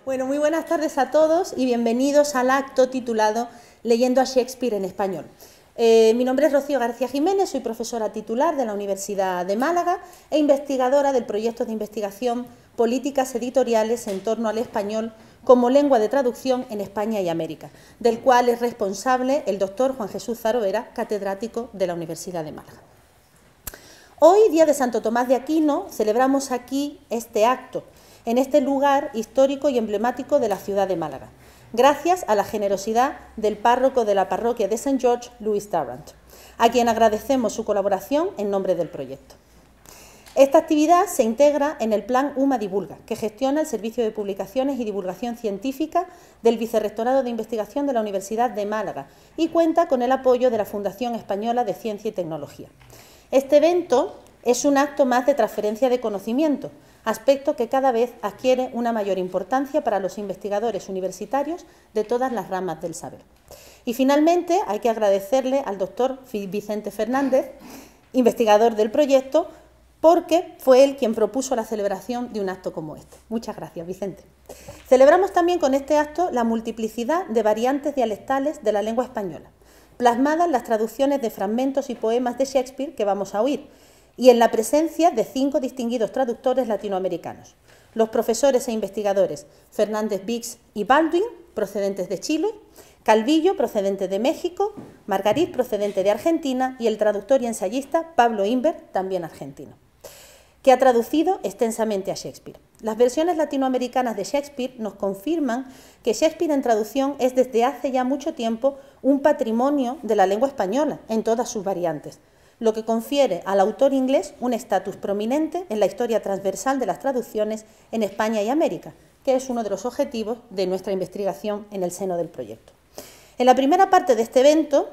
Bueno, muy buenas tardes a todos y bienvenidos al acto titulado Leyendo a Shakespeare en español. Mi nombre es Rocío García Jiménez, soy profesora titular de la Universidad de Málaga e investigadora del proyecto de investigación Políticas Editoriales en torno al español como lengua de traducción en España y América, del cual es responsable el doctor Juan Jesús Zarovera, catedrático de la Universidad de Málaga. Hoy, día de Santo Tomás de Aquino, celebramos aquí este acto, en este lugar histórico y emblemático de la ciudad de Málaga, gracias a la generosidad del párroco de la parroquia de St. George, Louis Tarrant, a quien agradecemos su colaboración en nombre del proyecto. Esta actividad se integra en el Plan UMA Divulga, que gestiona el Servicio de Publicaciones y Divulgación Científica del Vicerrectorado de Investigación de la Universidad de Málaga y cuenta con el apoyo de la Fundación Española de Ciencia y Tecnología. Este evento es un acto más de transferencia de conocimiento, aspecto que cada vez adquiere una mayor importancia para los investigadores universitarios de todas las ramas del saber. Y finalmente hay que agradecerle al doctor Vicente Fernández, investigador del proyecto, porque fue él quien propuso la celebración de un acto como este. Muchas gracias, Vicente. Celebramos también con este acto la multiplicidad de variantes dialectales de la lengua española, plasmadas en las traducciones de fragmentos y poemas de Shakespeare que vamos a oír, y en la presencia de 5 distinguidos traductores latinoamericanos, los profesores e investigadores Fernández Vix y Baldwin, procedentes de Chile, Calvillo, procedente de México, Margarit, procedente de Argentina, y el traductor y ensayista Pablo Inver, también argentino, que ha traducido extensamente a Shakespeare. Las versiones latinoamericanas de Shakespeare nos confirman que Shakespeare en traducción es desde hace ya mucho tiempo un patrimonio de la lengua española en todas sus variantes, lo que confiere al autor inglés un estatus prominente en la historia transversal de las traducciones en España y América, que es uno de los objetivos de nuestra investigación en el seno del proyecto. En la primera parte de este evento,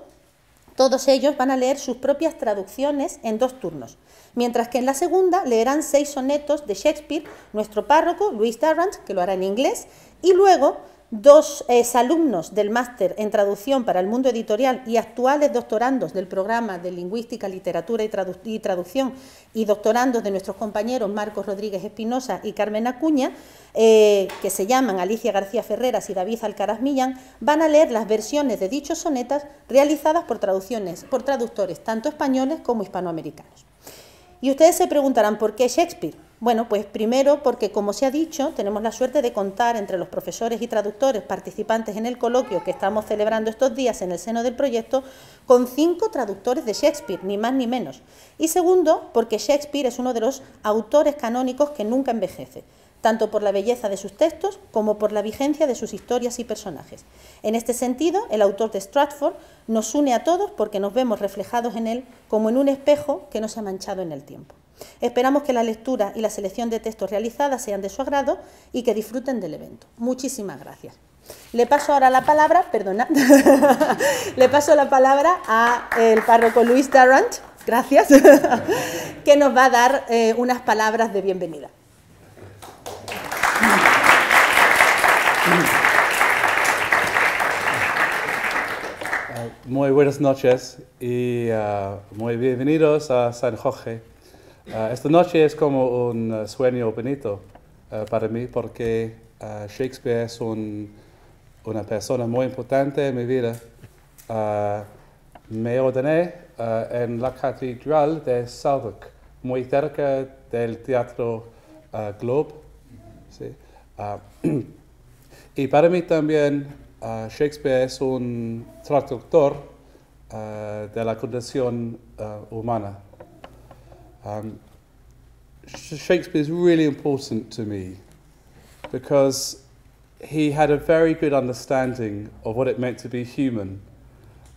todos ellos van a leer sus propias traducciones en 2 turnos, mientras que en la segunda leerán 6 sonetos de Shakespeare, nuestro párroco, Louis Tarrant, que lo hará en inglés, y luego 2 alumnos del máster en traducción para el mundo editorial y actuales doctorandos del programa de Lingüística, Literatura y Traducción y doctorandos de nuestros compañeros Marcos Rodríguez Espinosa y Carmen Acuña, que se llaman Alicia García Ferreras y David Alcaraz Millán, van a leer las versiones de dichos sonetas realizadas por traductores tanto españoles como hispanoamericanos. Y ustedes se preguntarán, ¿por qué Shakespeare? Bueno, pues primero porque, como se ha dicho, tenemos la suerte de contar entre los profesores y traductores participantes en el coloquio que estamos celebrando estos días en el seno del proyecto con 5 traductores de Shakespeare, ni más ni menos. Y segundo, porque Shakespeare es uno de los autores canónicos que nunca envejece, tanto por la belleza de sus textos como por la vigencia de sus historias y personajes. En este sentido, el autor de Stratford nos une a todos porque nos vemos reflejados en él como en un espejo que no se ha manchado en el tiempo. Esperamos que la lectura y la selección de textos realizadas sean de su agrado y que disfruten del evento. Muchísimas gracias. Le paso ahora la palabra, le paso la palabra al párroco Louis Tarrant, gracias, que nos va a dar unas palabras de bienvenida. Muy buenas noches y muy bienvenidos a San Jorge. Esta noche es como un sueño bonito para mí porque Shakespeare es una persona muy importante en mi vida. Me ordené en la Catedral de Southwark, muy cerca del Teatro Globe. ¿Sí? Y para mí también Shakespeare es un traductor de la condición humana. Shakespeare is really important to me because he had a very good understanding of what it meant to be human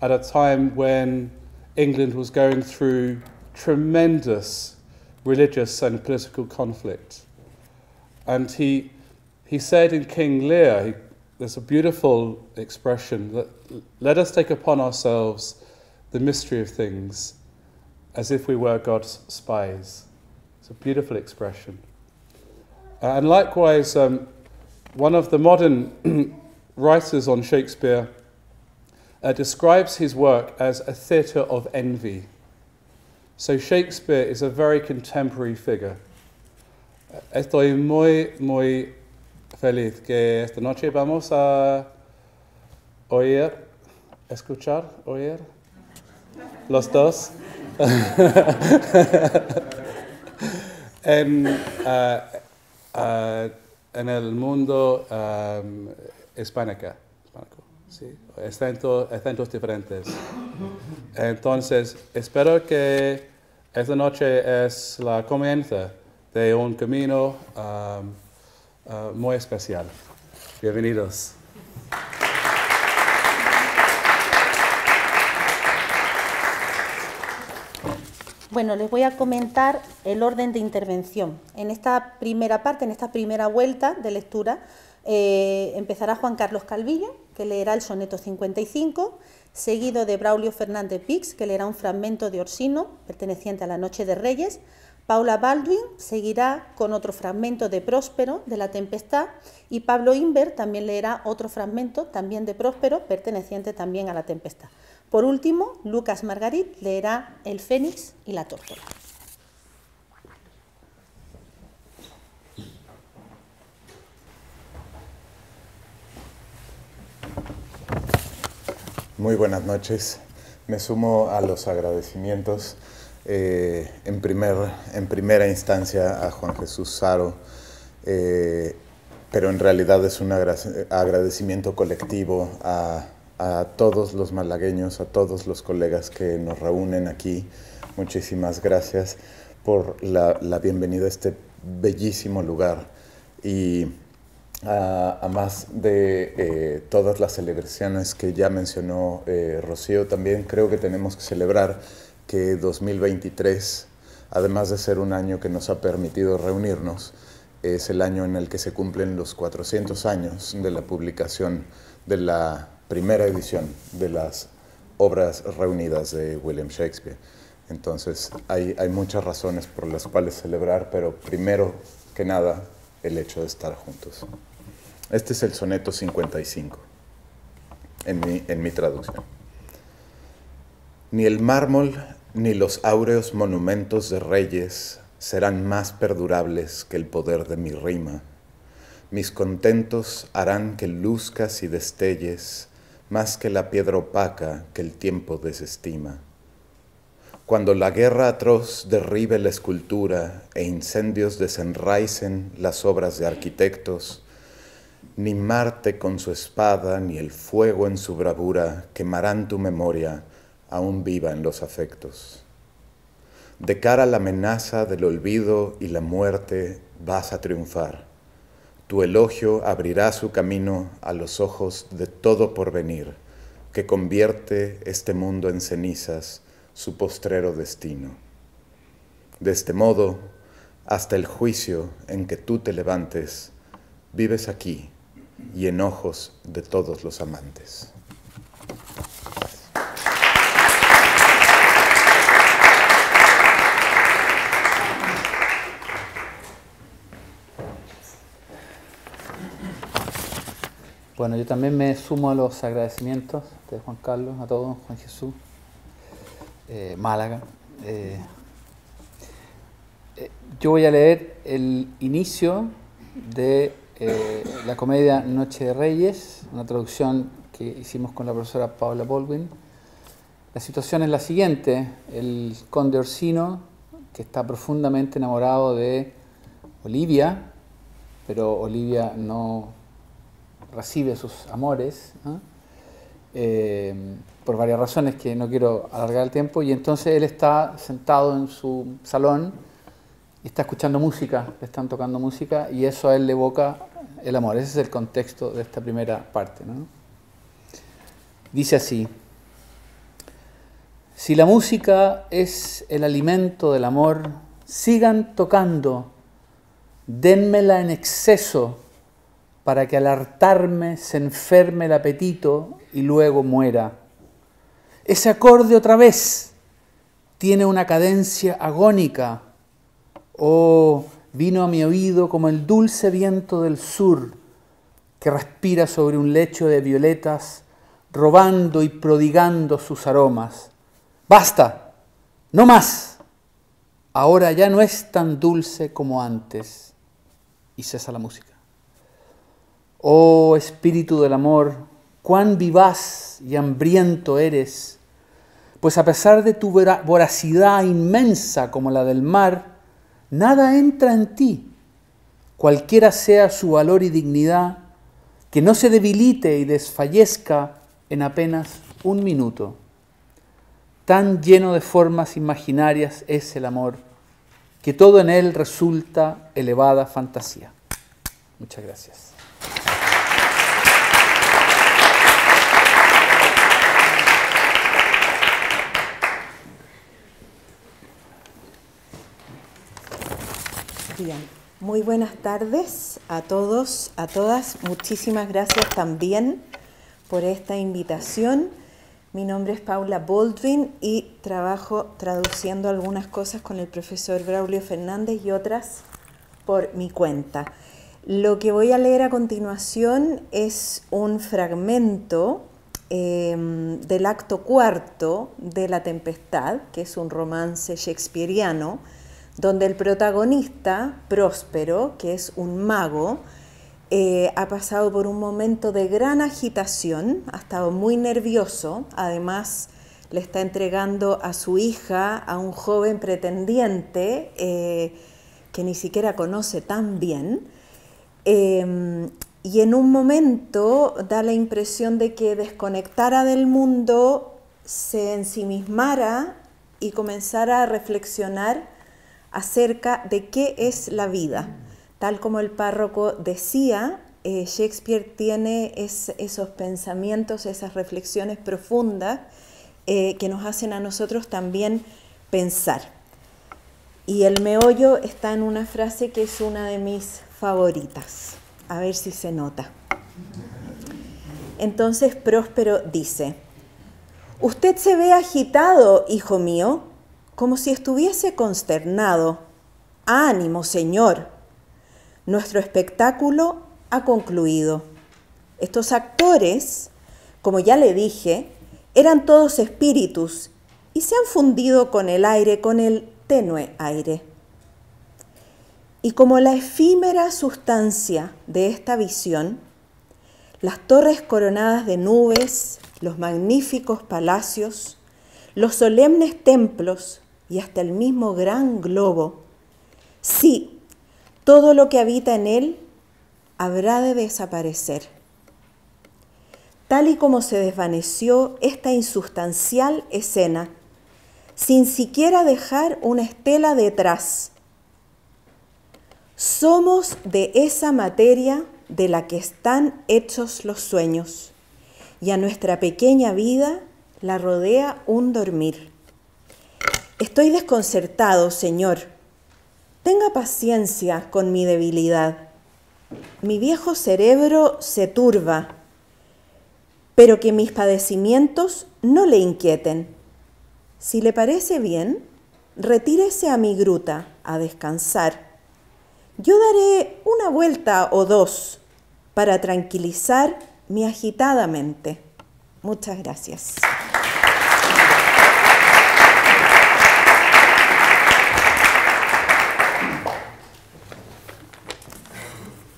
at a time when England was going through tremendous religious and political conflict. And he said in King Lear, there's a beautiful expression that let us take upon ourselves the mystery of things as if we were God's spies. It's a beautiful expression. And likewise, one of the modern writers on Shakespeare describes his work as a theatre of envy. So Shakespeare is a very contemporary figure. Estoy muy feliz que esta noche vamos a oír, los dos, en el mundo hispánico, sí, acentos diferentes. Entonces, espero que esta noche es la comienzo de un camino muy especial. Bienvenidos. Bueno, les voy a comentar el orden de intervención. En esta primera parte, en esta primera vuelta de lectura, empezará Juan Carlos Calvillo, que leerá el soneto 55, seguido de Braulio Fernández Vix, que leerá un fragmento de Orsino, perteneciente a la Noche de Reyes. Paula Baldwin seguirá con otro fragmento de Próspero, de La Tempestad, y Pablo Inver también leerá otro fragmento, también de Próspero, perteneciente también a La Tempestad. Por último, Lucas Margarit leerá El Fénix y la Tórtola. Muy buenas noches. Me sumo a los agradecimientos en primera instancia a Juan Jesús Saro, pero en realidad es un agradecimiento colectivo a todos los malagueños, a todos los colegas que nos reúnen aquí. Muchísimas gracias por la bienvenida a este bellísimo lugar. Y a más de todas las celebraciones que ya mencionó Rocío, también creo que tenemos que celebrar que 2023, además de ser un año que nos ha permitido reunirnos, es el año en el que se cumplen los 400 años de la publicación de la primera edición de las obras reunidas de William Shakespeare. Entonces hay muchas razones por las cuales celebrar, pero primero que nada el hecho de estar juntos. Este es el soneto 55 en mi traducción. Ni el mármol ni los áureos monumentos de reyes serán más perdurables que el poder de mi rima. Mis contentos harán que luzcas y destelles más que la piedra opaca que el tiempo desestima. Cuando la guerra atroz derribe la escultura e incendios desenraicen las obras de arquitectos, ni Marte con su espada ni el fuego en su bravura quemarán tu memoria aún viva en los afectos. De cara a la amenaza del olvido y la muerte vas a triunfar. Tu elogio abrirá su camino a los ojos de todo porvenir, que convierte este mundo en cenizas, su postrero destino. De este modo, hasta el juicio en que tú te levantes, vives aquí y en ojos de todos los amantes. Bueno, yo también me sumo a los agradecimientos de Juan Carlos, a todos, Juan Jesús, Málaga. Yo voy a leer el inicio de la comedia Noche de Reyes, una traducción que hicimos con la profesora Paula Baldwin. La situación es la siguiente: el conde Orsino, que está profundamente enamorado de Olivia, pero Olivia no recibe sus amores, ¿no? Por varias razones que no quiero alargar el tiempo, y entonces él está sentado en su salón y está escuchando música, le están tocando música, y eso a él le evoca el amor. Ese es el contexto de esta primera parte, ¿no? Dice así: si la música es el alimento del amor, sigan tocando, dénmela en exceso, para que al hartarme se enferme el apetito y luego muera. Ese acorde otra vez tiene una cadencia agónica. Oh, vino a mi oído como el dulce viento del sur, que respira sobre un lecho de violetas, robando y prodigando sus aromas. ¡Basta! ¡No más! Ahora ya no es tan dulce como antes. Y cesa la música. Oh espíritu del amor, cuán vivaz y hambriento eres, pues a pesar de tu voracidad inmensa como la del mar, nada entra en ti, cualquiera sea su valor y dignidad, que no se debilite y desfallezca en apenas un minuto. Tan lleno de formas imaginarias es el amor, que todo en él resulta elevada fantasía. Muchas gracias. Bien, muy buenas tardes a todos, a todas. Muchísimas gracias también por esta invitación. Mi nombre es Paula Baldwin y trabajo traduciendo algunas cosas con el profesor Braulio Fernández y otras por mi cuenta. Lo que voy a leer a continuación es un fragmento del acto cuarto de La Tempestad, que es un romance shakespeariano, donde el protagonista, Próspero, que es un mago, ha pasado por un momento de gran agitación, ha estado muy nervioso, además le está entregando a su hija a un joven pretendiente que ni siquiera conoce tan bien, y en un momento da la impresión de que desconectara del mundo, se ensimismara y comenzara a reflexionar acerca de qué es la vida. Tal como el párroco decía, Shakespeare tiene esos pensamientos, esas reflexiones profundas que nos hacen a nosotros también pensar. Y el meollo está en una frase que es una de mis favoritas. A ver si se nota. Entonces Próspero dice: «Usted se ve agitado, hijo mío, como si estuviese consternado. Ánimo, señor. Nuestro espectáculo ha concluido. Estos actores, como ya le dije, eran todos espíritus y se han fundido con el aire, con el tenue aire. Y como la efímera sustancia de esta visión, las torres coronadas de nubes, los magníficos palacios, los solemnes templos y hasta el mismo gran globo, sí, todo lo que habita en él habrá de desaparecer. Tal y como se desvaneció esta insustancial escena, sin siquiera dejar una estela detrás. Somos de esa materia de la que están hechos los sueños, y a nuestra pequeña vida la rodea un dormir. Estoy desconcertado, Señor. Tenga paciencia con mi debilidad. Mi viejo cerebro se turba, pero que mis padecimientos no le inquieten. Si le parece bien, retírese a mi gruta a descansar. Yo daré una vuelta o dos para tranquilizar mi agitada mente. Muchas gracias».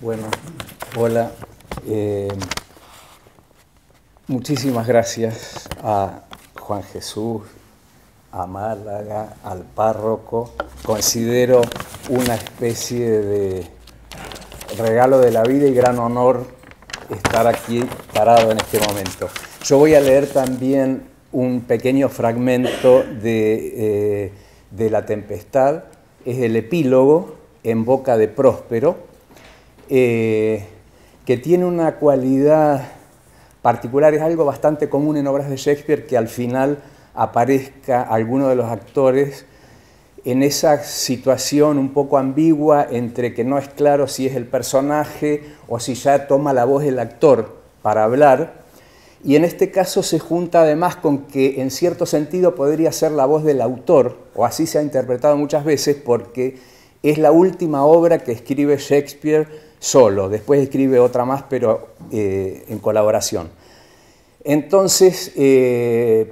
Bueno, hola. Muchísimas gracias a Juan Jesús, a Málaga, al párroco. Considero una especie de regalo de la vida y gran honor estar aquí parado en este momento. Yo voy a leer también un pequeño fragmento de La Tempestad. Es el epílogo en boca de Próspero, que tiene una cualidad particular. Es algo bastante común en obras de Shakespeare que al final aparezca alguno de los actores en esa situación un poco ambigua entre que no es claro si es el personaje o si ya toma la voz el actor para hablar. Y en este caso se junta además con que en cierto sentido podría ser la voz del autor, o así se ha interpretado muchas veces, porque es la última obra que escribe Shakespeare solo. Después escribe otra más, pero en colaboración. Entonces,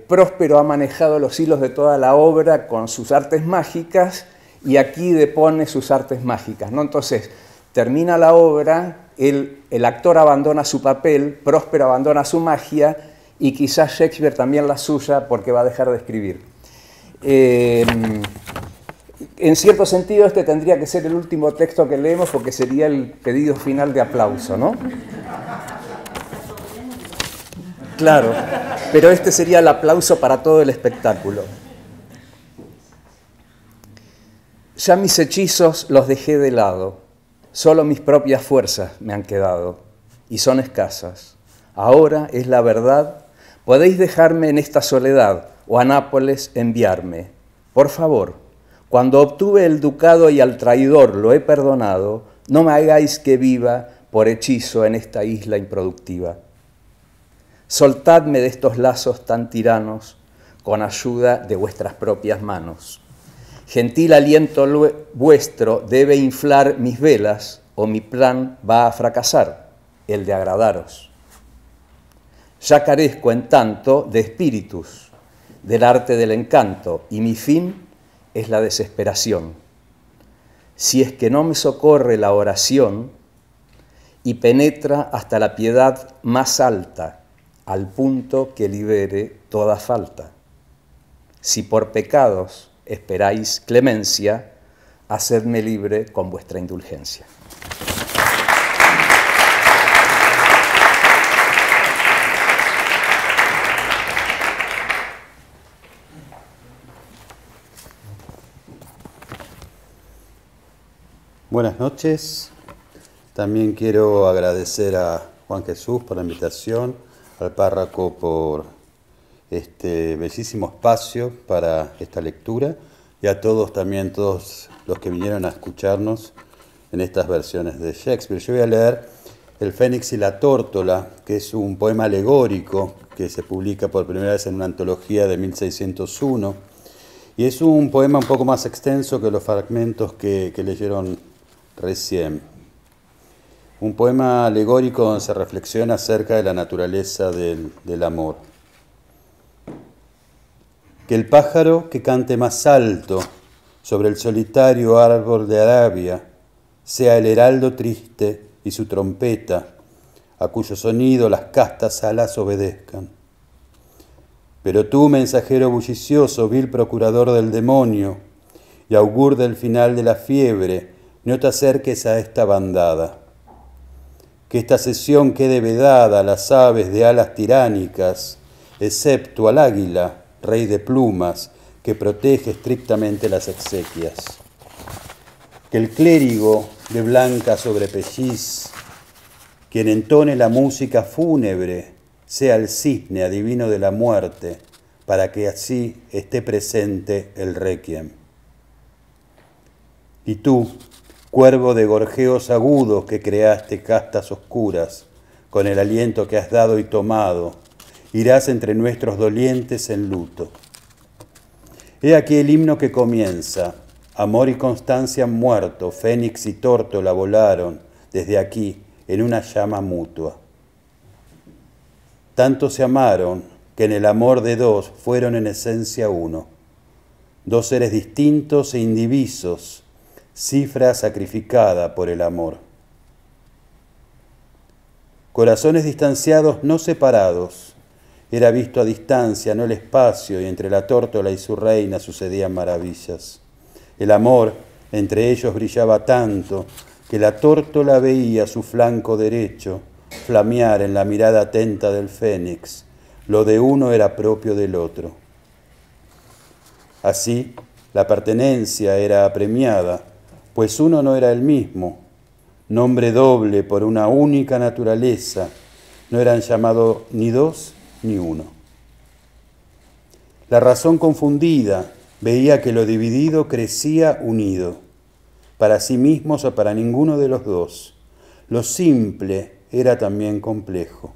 Próspero ha manejado los hilos de toda la obra con sus artes mágicas y aquí depone sus artes mágicas, ¿no? Entonces, termina la obra el actor abandona su papel, Próspero abandona su magia y quizás Shakespeare también la suya porque va a dejar de escribir. En cierto sentido, este tendría que ser el último texto que leemos porque sería el pedido final de aplauso, ¿no? Claro, pero este sería el aplauso para todo el espectáculo. Ya mis hechizos los dejé de lado, solo mis propias fuerzas me han quedado, y son escasas. Ahora es la verdad, podéis dejarme en esta soledad, o a Nápoles enviarme. Por favor, cuando obtuve el ducado y al traidor lo he perdonado, no me hagáis que viva por hechizo en esta isla improductiva. Soltadme de estos lazos tan tiranos con ayuda de vuestras propias manos. Gentil aliento vuestro debe inflar mis velas o mi plan va a fracasar, el de agradaros. Ya carezco en tanto de espíritus, del arte del encanto, y mi fin es la desesperación. Si es que no me socorre la oración y penetra hasta la piedad más alta, al punto que libere toda falta. Si por pecados esperáis clemencia, hacedme libre con vuestra indulgencia. Buenas noches. También quiero agradecer a Juan Jesús por la invitación, al párroco por este bellísimo espacio para esta lectura y a todos también, todos los que vinieron a escucharnos en estas versiones de Shakespeare. Yo voy a leer El Fénix y la Tórtola, que es un poema alegórico que se publica por primera vez en una antología de 1601 y es un poema un poco más extenso que los fragmentos que leyeron recién. Un poema alegórico donde se reflexiona acerca de la naturaleza del amor. Que el pájaro que cante más alto sobre el solitario árbol de Arabia sea el heraldo triste y su trompeta, a cuyo sonido las castas alas obedezcan. Pero tú, mensajero bullicioso, vil procurador del demonio y augur del final de la fiebre, no te acerques a esta bandada. Que esta sesión quede vedada a las aves de alas tiránicas, excepto al águila, rey de plumas, que protege estrictamente las exequias. Que el clérigo de blanca sobrepelliz, quien entone la música fúnebre, sea el cisne adivino de la muerte, para que así esté presente el requiem. Y tú, cuervo de gorjeos agudos que creaste castas oscuras, con el aliento que has dado y tomado, irás entre nuestros dolientes en luto. He aquí el himno que comienza. Amor y constancia han muerto, Fénix y Tórtola volaron desde aquí en una llama mutua. Tanto se amaron que en el amor de dos fueron en esencia uno. Dos seres distintos e indivisos, cifra sacrificada por el amor. Corazones distanciados, no separados. Era visto a distancia, no el espacio, y entre la tórtola y su reina sucedían maravillas. El amor entre ellos brillaba tanto que la tórtola veía su flanco derecho flamear en la mirada atenta del fénix. Lo de uno era propio del otro. Así, la pertenencia era apremiada, pues uno no era el mismo. Nombre doble por una única naturaleza, no eran llamados ni dos ni uno. La razón confundida veía que lo dividido crecía unido, para sí mismos o para ninguno de los dos. Lo simple era también complejo.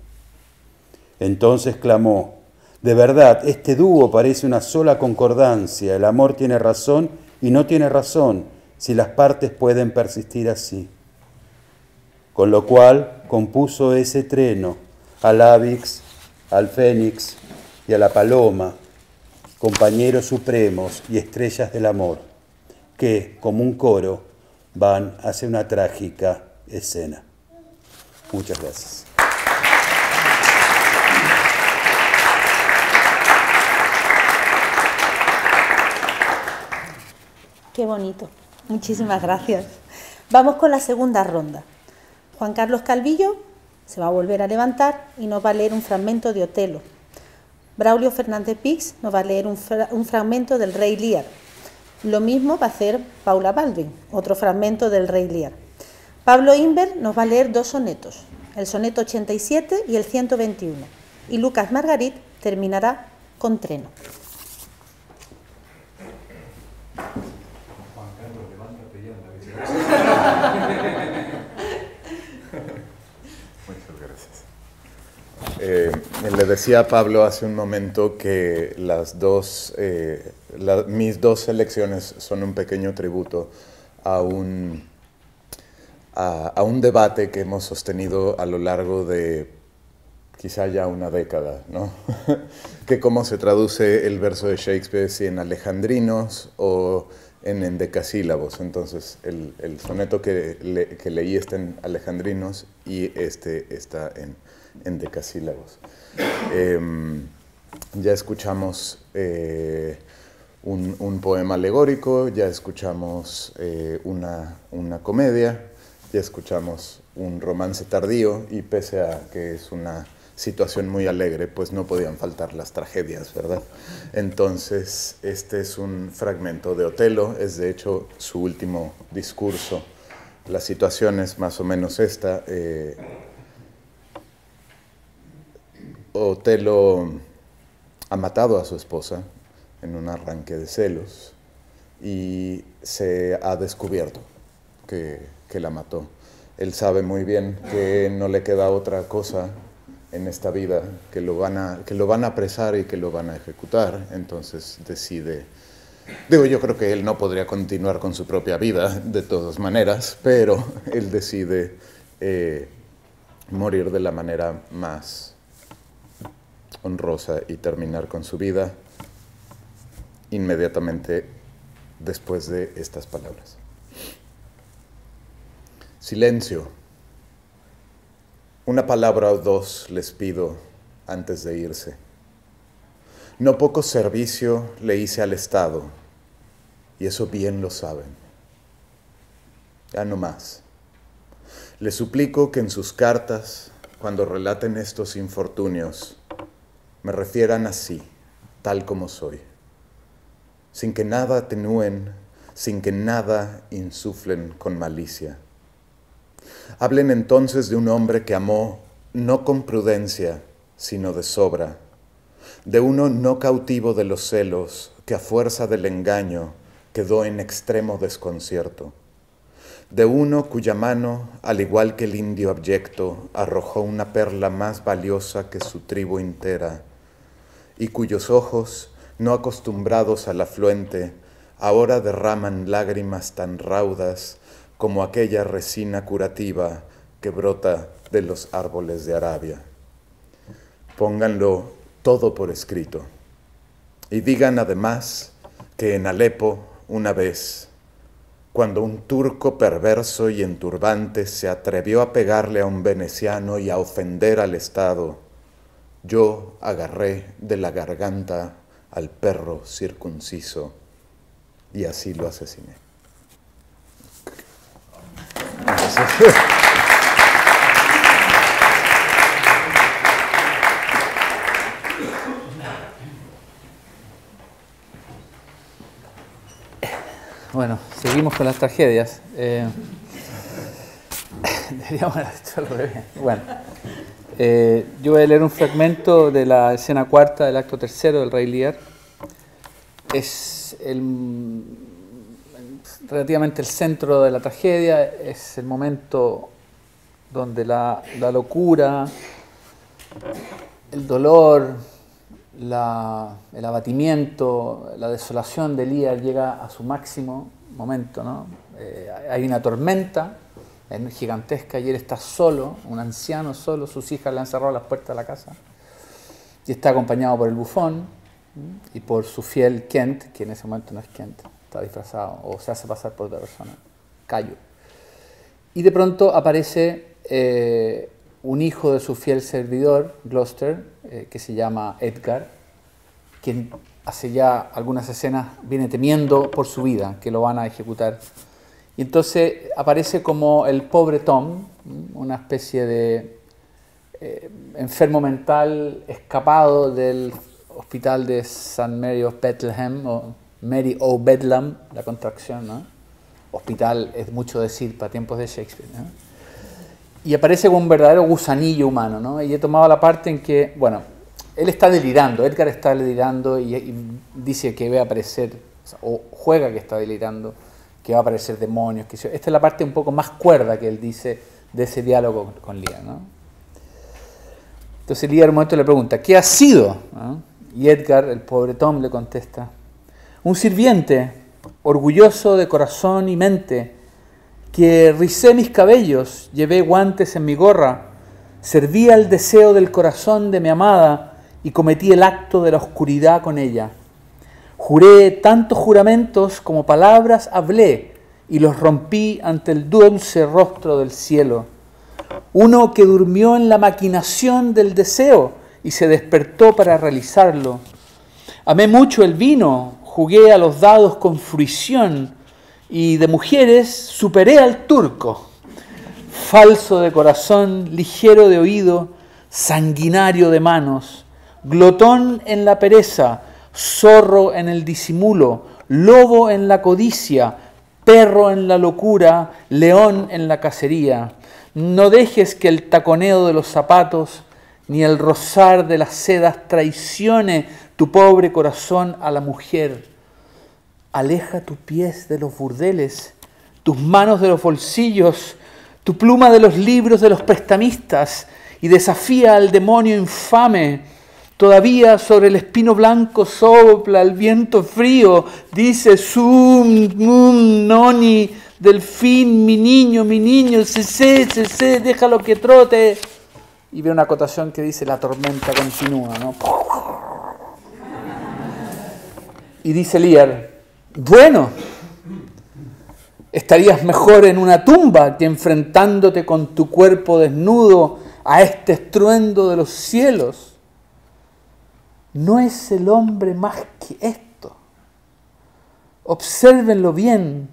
Entonces clamó: de verdad, este dúo parece una sola concordancia. El amor tiene razón y no tiene razón, si las partes pueden persistir así. Con lo cual compuso ese treno al Avix, al Fénix y a la Paloma, compañeros supremos y estrellas del amor, que, como un coro, van hacia una trágica escena. Muchas gracias. Qué bonito. Muchísimas gracias. Vamos con la segunda ronda. Juan Carlos Calvillo se va a volver a levantar y nos va a leer un fragmento de Otelo. Braulio Fernández Pix nos va a leer un fragmento del Rey Lear. Lo mismo va a hacer Paula Baldwin, otro fragmento del Rey Lear. Pablo Inver nos va a leer 2 sonetos, el soneto 87 y el 121. Y Lucas Margarit terminará con Treno. Muchas gracias. Le decía a Pablo hace un momento que mis dos selecciones son un pequeño tributo a un debate que hemos sostenido a lo largo de quizá ya una década, ¿no? Que cómo se traduce el verso de Shakespeare, si en alejandrinos o en endecasílabos. Entonces, el soneto que leí está en alejandrinos y este está en endecasílabos. Ya escuchamos un poema alegórico, ya escuchamos una comedia, ya escuchamos un romance tardío, y pese a que es una situación muy alegre, pues no podían faltar las tragedias, ¿verdad? Entonces, este es un fragmento de Otelo, es de hecho su último discurso. La situación es más o menos esta. Otelo ha matado a su esposa en un arranque de celos y se ha descubierto que la mató. Él sabe muy bien que no le queda otra cosa en esta vida, que lo van a apresar y que lo van a ejecutar. Entonces decide, yo creo que él no podría continuar con su propia vida de todas maneras, pero él decide morir de la manera más honrosa y terminar con su vida inmediatamente después de estas palabras. Silencio. Una palabra o dos les pido antes de irse. No poco servicio le hice al Estado, y eso bien lo saben. Ya no más. Les suplico que en sus cartas, cuando relaten estos infortunios, me refieran así, tal como soy, sin que nada atenúen, sin que nada insuflen con malicia. Hablen entonces de un hombre que amó no con prudencia, sino de sobra, de uno no cautivo de los celos, que a fuerza del engaño quedó en extremo desconcierto, de uno cuya mano, al igual que el indio abyecto, arrojó una perla más valiosa que su tribu entera, y cuyos ojos, no acostumbrados al afluente, ahora derraman lágrimas tan raudas como aquella resina curativa que brota de los árboles de Arabia. Pónganlo todo por escrito, y digan además que en Alepo, una vez, cuando un turco perverso y en turbantes se atrevió a pegarle a un veneciano y a ofender al Estado, yo agarré de la garganta al perro circunciso y así lo asesiné. Bueno, seguimos con las tragedias. Deberíamos haber hecho al revés. Bueno, yo voy a leer un fragmento de la escena cuarta del acto tercero del Rey Lear. Es relativamente el centro de la tragedia, es el momento donde la locura, el dolor, el abatimiento, la desolación de Lear llega a su máximo momento, ¿no? Hay una tormenta gigantesca y él está solo, un anciano solo, sus hijas le han cerrado las puertas de la casa y está acompañado por el bufón y por su fiel Kent, que en ese momento no es Kent, está disfrazado o se hace pasar por otra persona, Cayo. Y de pronto aparece un hijo de su fiel servidor, Gloucester, que se llama Edgar, quien hace ya algunas escenas viene temiendo por su vida, que lo van a ejecutar. Y entonces aparece como el pobre Tom, una especie de enfermo mental escapado del hospital de St. Mary of Bethlehem, o Mary o Bedlam, la contracción, ¿no? Hospital es mucho decir para tiempos de Shakespeare, ¿no? Y aparece como un verdadero gusanillo humano, ¿no? Y he tomado la parte en que, bueno, él está delirando, Edgar está delirando y dice que va a aparecer, o juega que está delirando, que va a aparecer demonios. Esta es la parte un poco más cuerda que él dice de ese diálogo con Lear, ¿no? Entonces Lear en un momento le pregunta, ¿qué ha sido? ¿No? Y Edgar, el pobre Tom, le contesta, un sirviente, orgulloso de corazón y mente, que ricé mis cabellos, llevé guantes en mi gorra, servía el deseo del corazón de mi amada y cometí el acto de la oscuridad con ella. Juré tantos juramentos como palabras hablé y los rompí ante el dulce rostro del cielo. Uno que durmió en la maquinación del deseo y se despertó para realizarlo. Amé mucho el vino, jugué a los dados con fruición y de mujeres superé al turco. Falso de corazón, ligero de oído, sanguinario de manos, glotón en la pereza, zorro en el disimulo, lobo en la codicia, perro en la locura, león en la cacería. No dejes que el taconeo de los zapatos ni el rozar de las sedas traicione tu pobre corazón a la mujer. Aleja tus pies de los burdeles, tus manos de los bolsillos, tu pluma de los libros de los prestamistas y desafía al demonio infame. Todavía sobre el espino blanco sopla el viento frío, dice sum, noni, delfín, mi niño, se, déjalo que trote. Y ve una acotación que dice la tormenta continúa, ¿no? Y dice Lear, bueno, estarías mejor en una tumba que enfrentándote con tu cuerpo desnudo a este estruendo de los cielos. No es el hombre más que esto. Obsérvenlo bien.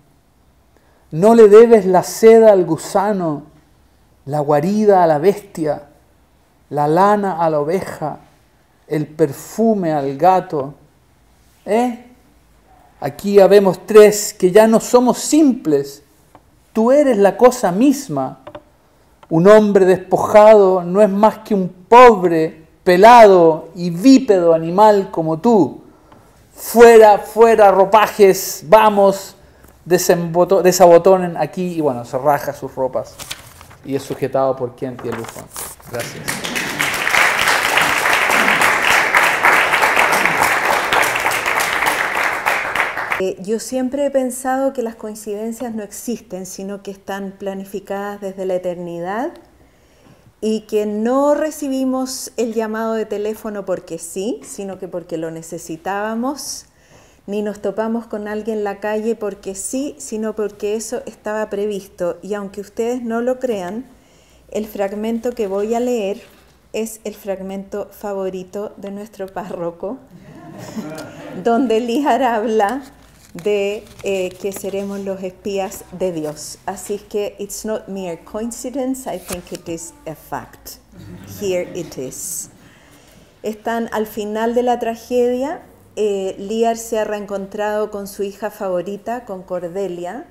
No le debes la seda al gusano, la guarida a la bestia, la lana a la oveja, el perfume al gato. Aquí habemos tres que ya no somos simples. Tú eres la cosa misma. Un hombre despojado no es más que un pobre, pelado y bípedo animal como tú. Fuera, fuera, ropajes, vamos, desabotonen aquí. Y bueno, se raja sus ropas y es sujetado por Kent y el bufón. Gracias. Yo siempre he pensado que las coincidencias no existen, sino que están planificadas desde la eternidad y que no recibimos el llamado de teléfono porque sí, sino que porque lo necesitábamos, ni nos topamos con alguien en la calle porque sí, sino porque eso estaba previsto. Y aunque ustedes no lo crean, el fragmento que voy a leer es el fragmento favorito de nuestro párroco, donde Lear habla de que seremos los espías de Dios. Así que it's not mere coincidence, I think it is a fact. Here it is. Están al final de la tragedia. Lear se ha reencontrado con su hija favorita, con Cordelia,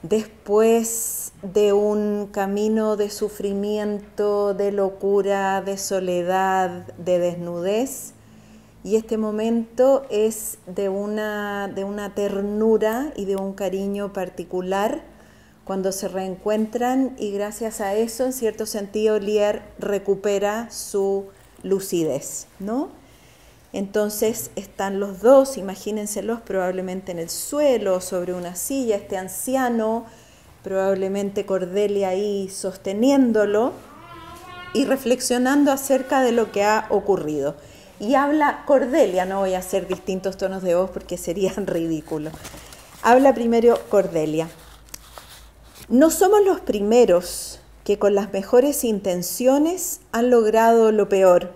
después de un camino de sufrimiento, de locura, de soledad, de desnudez. Y este momento es de una ternura y de un cariño particular cuando se reencuentran, y gracias a eso, en cierto sentido, Lear recupera su lucidez, ¿no? Entonces están los dos, imagínenselos probablemente en el suelo, sobre una silla, este anciano, probablemente Cordelia ahí sosteniéndolo y reflexionando acerca de lo que ha ocurrido. Y habla Cordelia, no voy a hacer distintos tonos de voz porque serían ridículos. Habla primero Cordelia. No somos los primeros que con las mejores intenciones han logrado lo peor.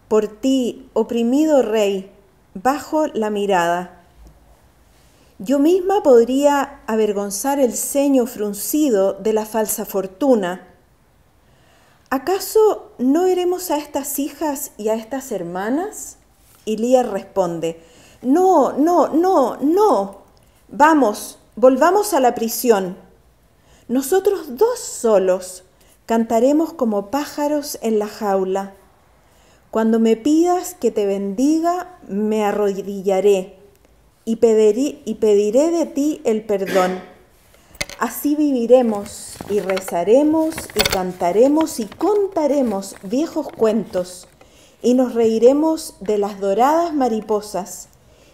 Por ti, oprimido rey, bajo la mirada. Yo misma podría avergonzar el ceño fruncido de la falsa fortuna. ¿Acaso no veremos a estas hijas y a estas hermanas? Y Lear responde, no, no, no, no. Vamos, volvamos a la prisión. Nosotros dos solos cantaremos como pájaros en la jaula. Cuando me pidas que te bendiga, me arrodillaré y pediré de ti el perdón. Así viviremos y rezaremos y cantaremos y contaremos viejos cuentos y nos reiremos de las doradas mariposas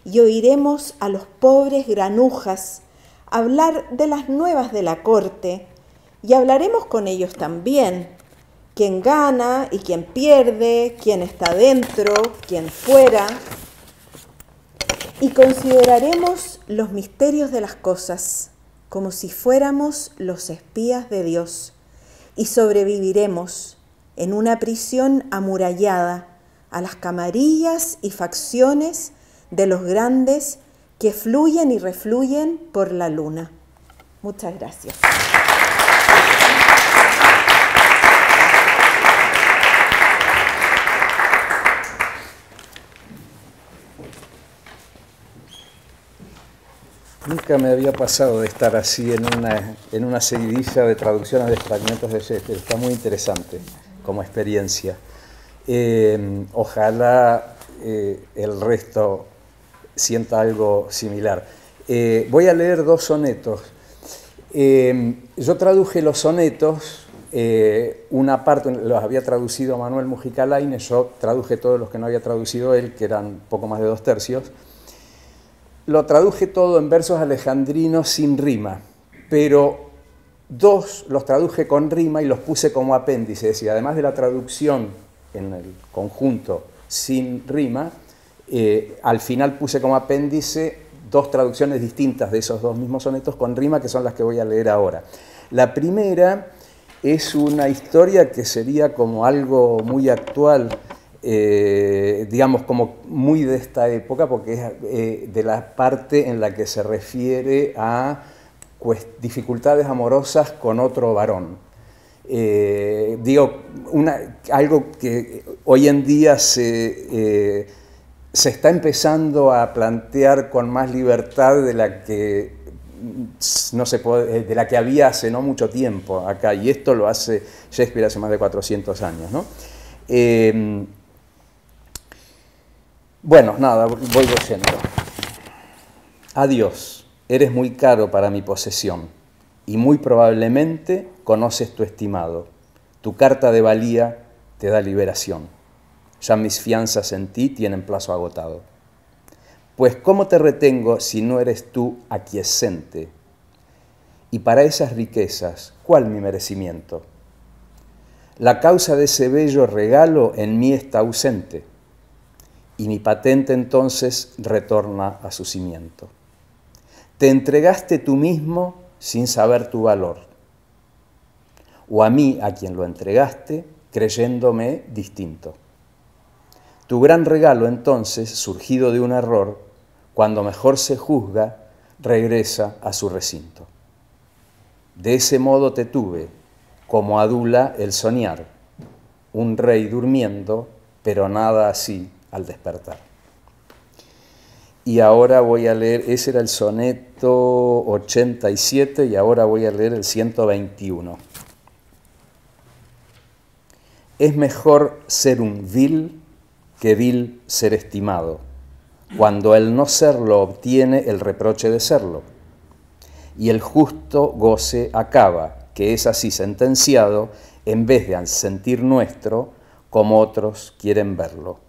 y oiremos a los pobres granujas hablar de las nuevas de la corte y hablaremos con ellos también, quién gana y quién pierde, quién está dentro, quién fuera, y consideraremos los misterios de las cosas como si fuéramos los espías de Dios y sobreviviremos en una prisión amurallada a las camarillas y facciones de los grandes que fluyen y refluyen por la luna. Muchas gracias. Nunca me había pasado de estar así en una seguidilla de traducciones de fragmentos de Shakespeare. Está muy interesante como experiencia. Ojalá el resto sienta algo similar. Voy a leer dos sonetos. Yo traduje los sonetos, una parte los había traducido Manuel Mujica Lainez, yo traduje todos los que no había traducido él, que eran poco más de 2/3. Lo traduje todo en versos alejandrinos sin rima, pero dos los traduje con rima y los puse como apéndice, es decir, además de la traducción en el conjunto sin rima, al final puse como apéndice dos traducciones distintas de esos dos mismos sonetos con rima, que son las que voy a leer ahora. La primera es una historia que sería como algo muy actual, digamos como muy de esta época, porque es de la parte en la que se refiere a dificultades amorosas con otro varón. Digo, algo que hoy en día se está empezando a plantear con más libertad de la que de la que había hace no mucho tiempo acá, y esto lo hace Shakespeare hace más de 400 años, ¿no? Bueno, nada, voy leyendo. Adiós, eres muy caro para mi posesión, y muy probablemente conoces tu estimado. Tu carta de valía te da liberación. Ya mis fianzas en ti tienen plazo agotado. Pues ¿cómo te retengo si no eres tú aquiescente? Y para esas riquezas, ¿cuál mi merecimiento? La causa de ese bello regalo en mí está ausente, y mi patente entonces retorna a su cimiento. Te entregaste tú mismo sin saber tu valor, o a mí a quien lo entregaste creyéndome distinto. Tu gran regalo entonces, surgido de un error, cuando mejor se juzga, regresa a su recinto. De ese modo te tuve, como adula el soñar, un rey durmiendo, pero nada así al despertar. Y ahora voy a leer, ese era el soneto 87 y ahora voy a leer el 121. Es mejor ser un vil que vil ser estimado, cuando el no serlo obtiene el reproche de serlo, y el justo goce acaba, que es así sentenciado, en vez de al sentir nuestro, como otros quieren verlo.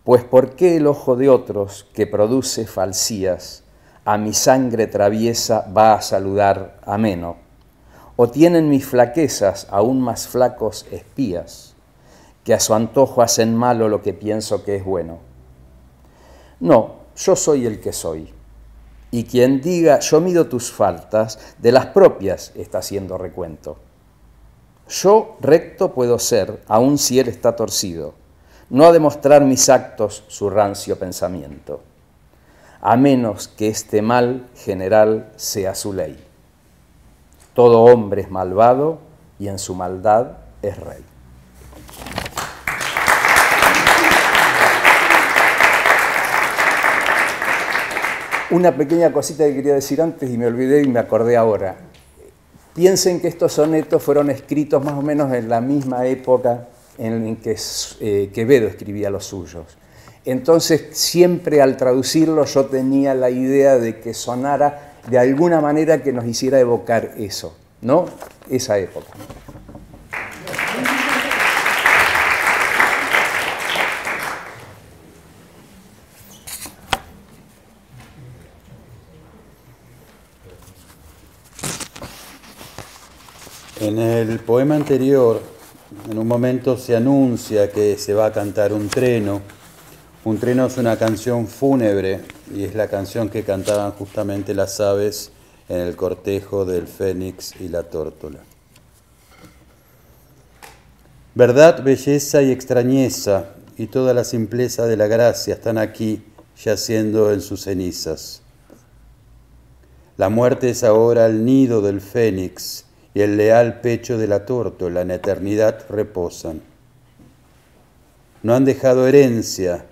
Pues ¿por qué el ojo de otros, que produce falsías, a mi sangre traviesa va a saludar ameno? ¿O tienen mis flaquezas aún más flacos espías, que a su antojo hacen malo lo que pienso que es bueno? No, yo soy el que soy, y quien diga yo mido tus faltas, de las propias está haciendo recuento. Yo recto puedo ser, aun si él está torcido, no a demostrar mis actos su rancio pensamiento, a menos que este mal general sea su ley. Todo hombre es malvado y en su maldad es rey. Una pequeña cosita que quería decir antes y me olvidé y me acordé ahora. Piensen que estos sonetos fueron escritos más o menos en la misma época en que Quevedo escribía los suyos. Entonces, siempre al traducirlos yo tenía la idea de que sonara de alguna manera que nos hiciera evocar eso, ¿no? Esa época. En el poema anterior, en un momento se anuncia que se va a cantar un treno. Un treno es una canción fúnebre y es la canción que cantaban justamente las aves en el cortejo del fénix y la tórtola. Verdad, belleza y extrañeza y toda la simpleza de la gracia están aquí yaciendo en sus cenizas. La muerte es ahora el nido del fénix y el leal pecho de la tórtola en eternidad reposan. No han dejado herencia,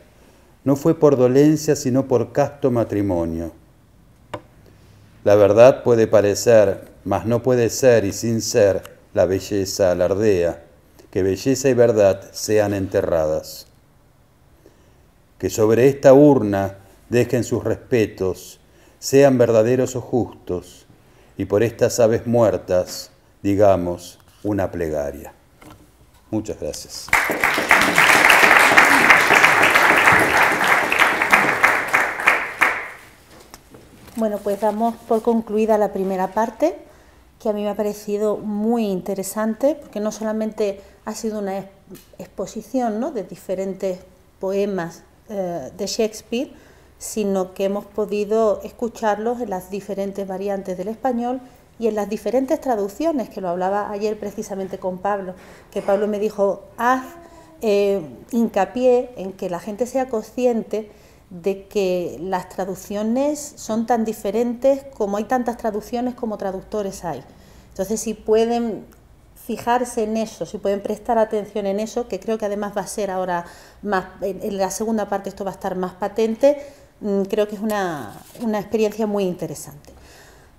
no fue por dolencia sino por casto matrimonio. La verdad puede parecer, mas no puede ser y sin ser la belleza alardea, que belleza y verdad sean enterradas. Que sobre esta urna dejen sus respetos, sean verdaderos o justos, y por estas aves muertas, digamos, una plegaria. Muchas gracias. Bueno, pues damos por concluida la primera parte, que a mí me ha parecido muy interesante, porque no solamente ha sido una exposición, ¿no?, de diferentes poemas de Shakespeare, sino que hemos podido escucharlos en las diferentes variantes del español y en las diferentes traducciones, que lo hablaba ayer precisamente con Pablo, que Pablo me dijo, haz hincapié en que la gente sea consciente de que las traducciones son tan diferentes como hay tantas traducciones como traductores hay. Entonces, si pueden fijarse en eso, si pueden prestar atención en eso, que creo que además va a ser ahora más, en la segunda parte esto va a estar más patente, creo que es una experiencia muy interesante.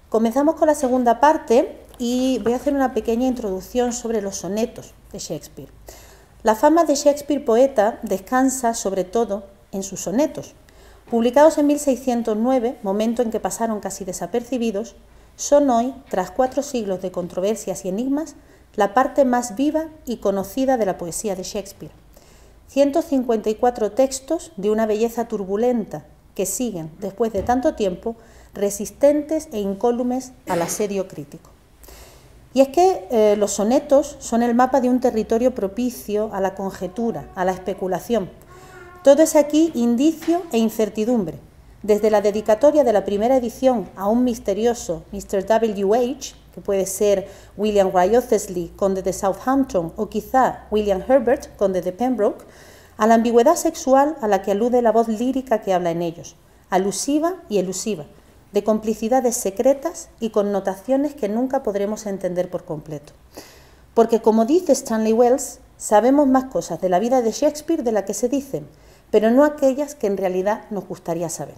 Comenzamos con la segunda parte y voy a hacer una pequeña introducción sobre los sonetos de Shakespeare. La fama de Shakespeare poeta descansa sobre todo en sus sonetos. Publicados en 1609, momento en que pasaron casi desapercibidos, son hoy, tras 4 siglos de controversias y enigmas, la parte más viva y conocida de la poesía de Shakespeare. 154 textos de una belleza turbulenta que siguen, después de tanto tiempo, resistentes e incólumes al asedio crítico. Y es que los sonetos son el mapa de un territorio propicio a la conjetura, a la especulación. Todo es aquí indicio e incertidumbre, desde la dedicatoria de la primera edición a un misterioso Mr. W.H., que puede ser William Wriothesley, conde de Southampton, o quizá William Herbert, conde de Pembroke, a la ambigüedad sexual a la que alude la voz lírica que habla en ellos, alusiva y elusiva, de complicidades secretas y connotaciones que nunca podremos entender por completo. Porque, como dice Stanley Wells, sabemos más cosas de la vida de Shakespeare de las que se dicen, pero no aquellas que en realidad nos gustaría saber.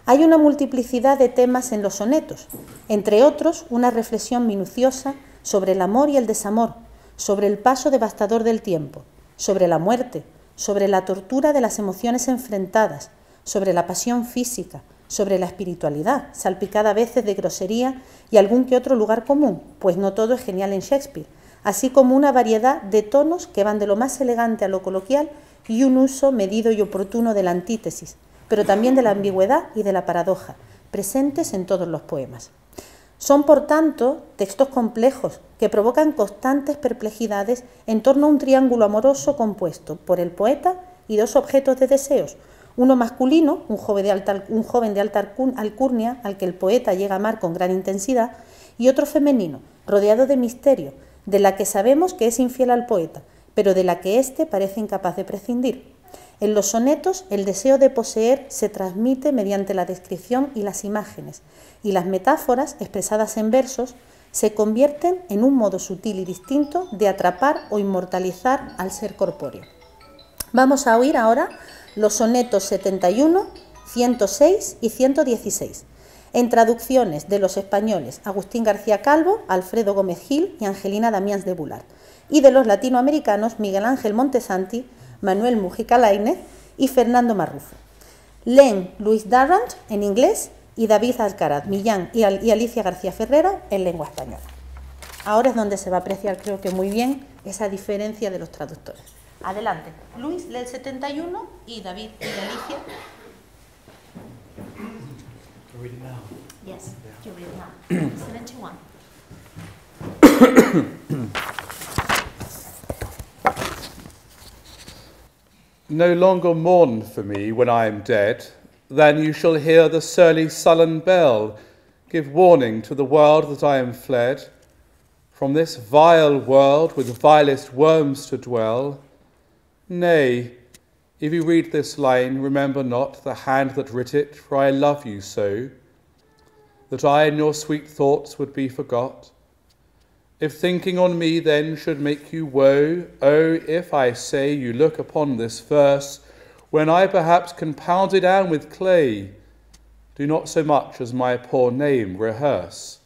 Hay una multiplicidad de temas en los sonetos, entre otros una reflexión minuciosa sobre el amor y el desamor, sobre el paso devastador del tiempo, sobre la muerte, sobre la tortura de las emociones enfrentadas, sobre la pasión física, sobre la espiritualidad, salpicada a veces de grosería y algún que otro lugar común, pues no todo es genial en Shakespeare, así como una variedad de tonos que van de lo más elegante a lo coloquial y un uso medido y oportuno de la antítesis, pero también de la ambigüedad y de la paradoja, presentes en todos los poemas. Son, por tanto, textos complejos que provocan constantes perplejidades en torno a un triángulo amoroso compuesto por el poeta y 2 objetos de deseos, uno masculino, un joven de alta alcurnia al que el poeta llega a amar con gran intensidad, y otro femenino, rodeado de misterio, de la que sabemos que es infiel al poeta, pero de la que éste parece incapaz de prescindir. En los sonetos, el deseo de poseer se transmite mediante la descripción y las imágenes, y las metáforas, expresadas en versos, se convierten en un modo sutil y distinto de atrapar o inmortalizar al ser corpóreo. Vamos a oír ahora los sonetos 71, 106 y 116, en traducciones de los españoles Agustín García Calvo, Alfredo Gómez Gil y Angelina Damians de Bular, y de los latinoamericanos Miguel Ángel Montesanti, Manuel Mujica Lainez y Fernando Marrufo. Leen Luis Darrant en inglés y David Alcaraz Millán y Alicia García Ferrero en lengua española. Ahora es donde se va a apreciar, creo que muy bien, esa diferencia de los traductores. Adelante. Luis lee el 71 y David y Alicia. Read it now. Yes, you read now. 71. No longer mourn for me when I am dead, then you shall hear the surly sullen bell give warning to the world that I am fled, from this vile world with vilest worms to dwell. Nay, if you read this line, remember not the hand that writ it, for I love you so, that I in your sweet thoughts would be forgot. If thinking on me then should make you woe, oh, if I say you look upon this verse, when I perhaps can pound it down with clay, do not so much as my poor name rehearse,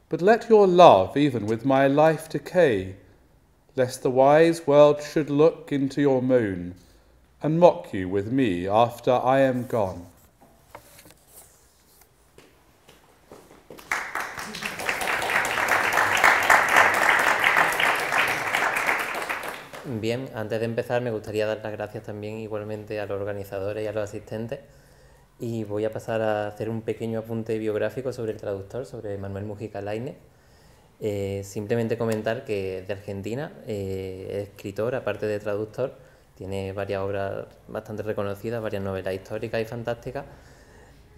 but let your love even with my life decay, lest the wise world should look into your moan, and mock you with me after I am gone. Bien, antes de empezar me gustaría dar las gracias también igualmente a los organizadores y a los asistentes, y voy a pasar a hacer un pequeño apunte biográfico sobre el traductor, sobre Manuel Mujica Lainez. Simplemente comentar que es de Argentina, es escritor, aparte de traductor, tiene varias obras bastante reconocidas, varias novelas históricas y fantásticas,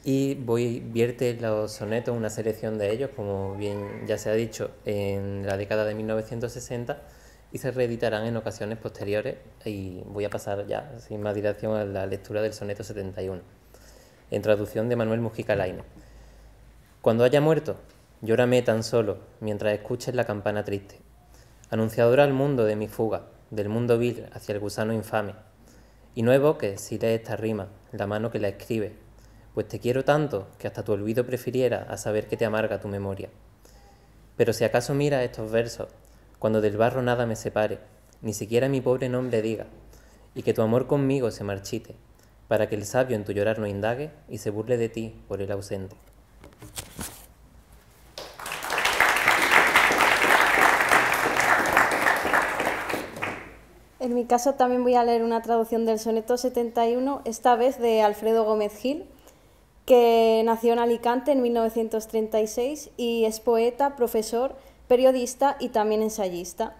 y vierte los sonetos, una selección de ellos, como bien ya se ha dicho, en la década de 1960, y se reeditarán en ocasiones posteriores, y voy a pasar ya sin más dilación a la lectura del soneto 71, en traducción de Manuel Mujica Lainez. Cuando haya muerto, llórame tan solo, mientras escuches la campana triste, anunciadora al mundo de mi fuga, del mundo vil hacia el gusano infame, y no evoques, si lees esta rima, la mano que la escribe, pues te quiero tanto que hasta tu olvido prefiriera a saber que te amarga tu memoria. Pero si acaso miras estos versos, cuando del barro nada me separe, ni siquiera mi pobre nombre diga, y que tu amor conmigo se marchite, para que el sabio en tu llorar no indague y se burle de ti por el ausente. En mi caso también voy a leer una traducción del soneto 71, esta vez de Alfredo Gómez Gil, que nació en Alicante en 1936 y es poeta, profesor, periodista y también ensayista.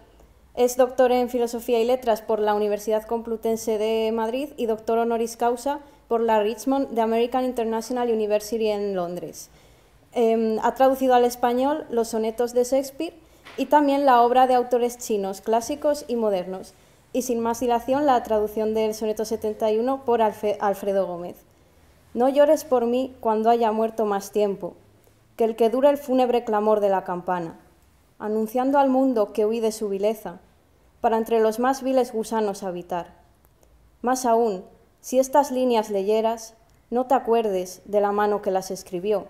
Es doctor en Filosofía y Letras por la Universidad Complutense de Madrid y doctor honoris causa por la Richmond The American International University en Londres. Ha traducido al español los sonetos de Shakespeare y también la obra de autores chinos, clásicos y modernos. Y sin más dilación, la traducción del soneto 71 por Alfredo Gómez. No llores por mí cuando haya muerto más tiempo, que el que dure el fúnebre clamor de la campana, anunciando al mundo que huí de su vileza, para entre los más viles gusanos habitar. Más aún, si estas líneas leyeras, no te acuerdes de la mano que las escribió,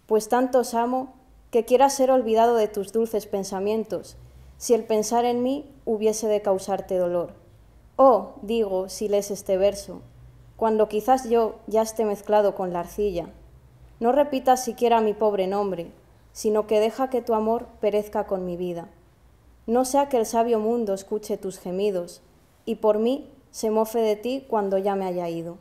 pues tanto os amo que quieras ser olvidado de tus dulces pensamientos, si el pensar en mí hubiese de causarte dolor. Oh, digo, si lees este verso, cuando quizás yo ya esté mezclado con la arcilla, no repitas siquiera mi pobre nombre, sino que deja que tu amor perezca con mi vida. No sea que el sabio mundo escuche tus gemidos, y por mí se mofe de ti cuando ya me haya ido.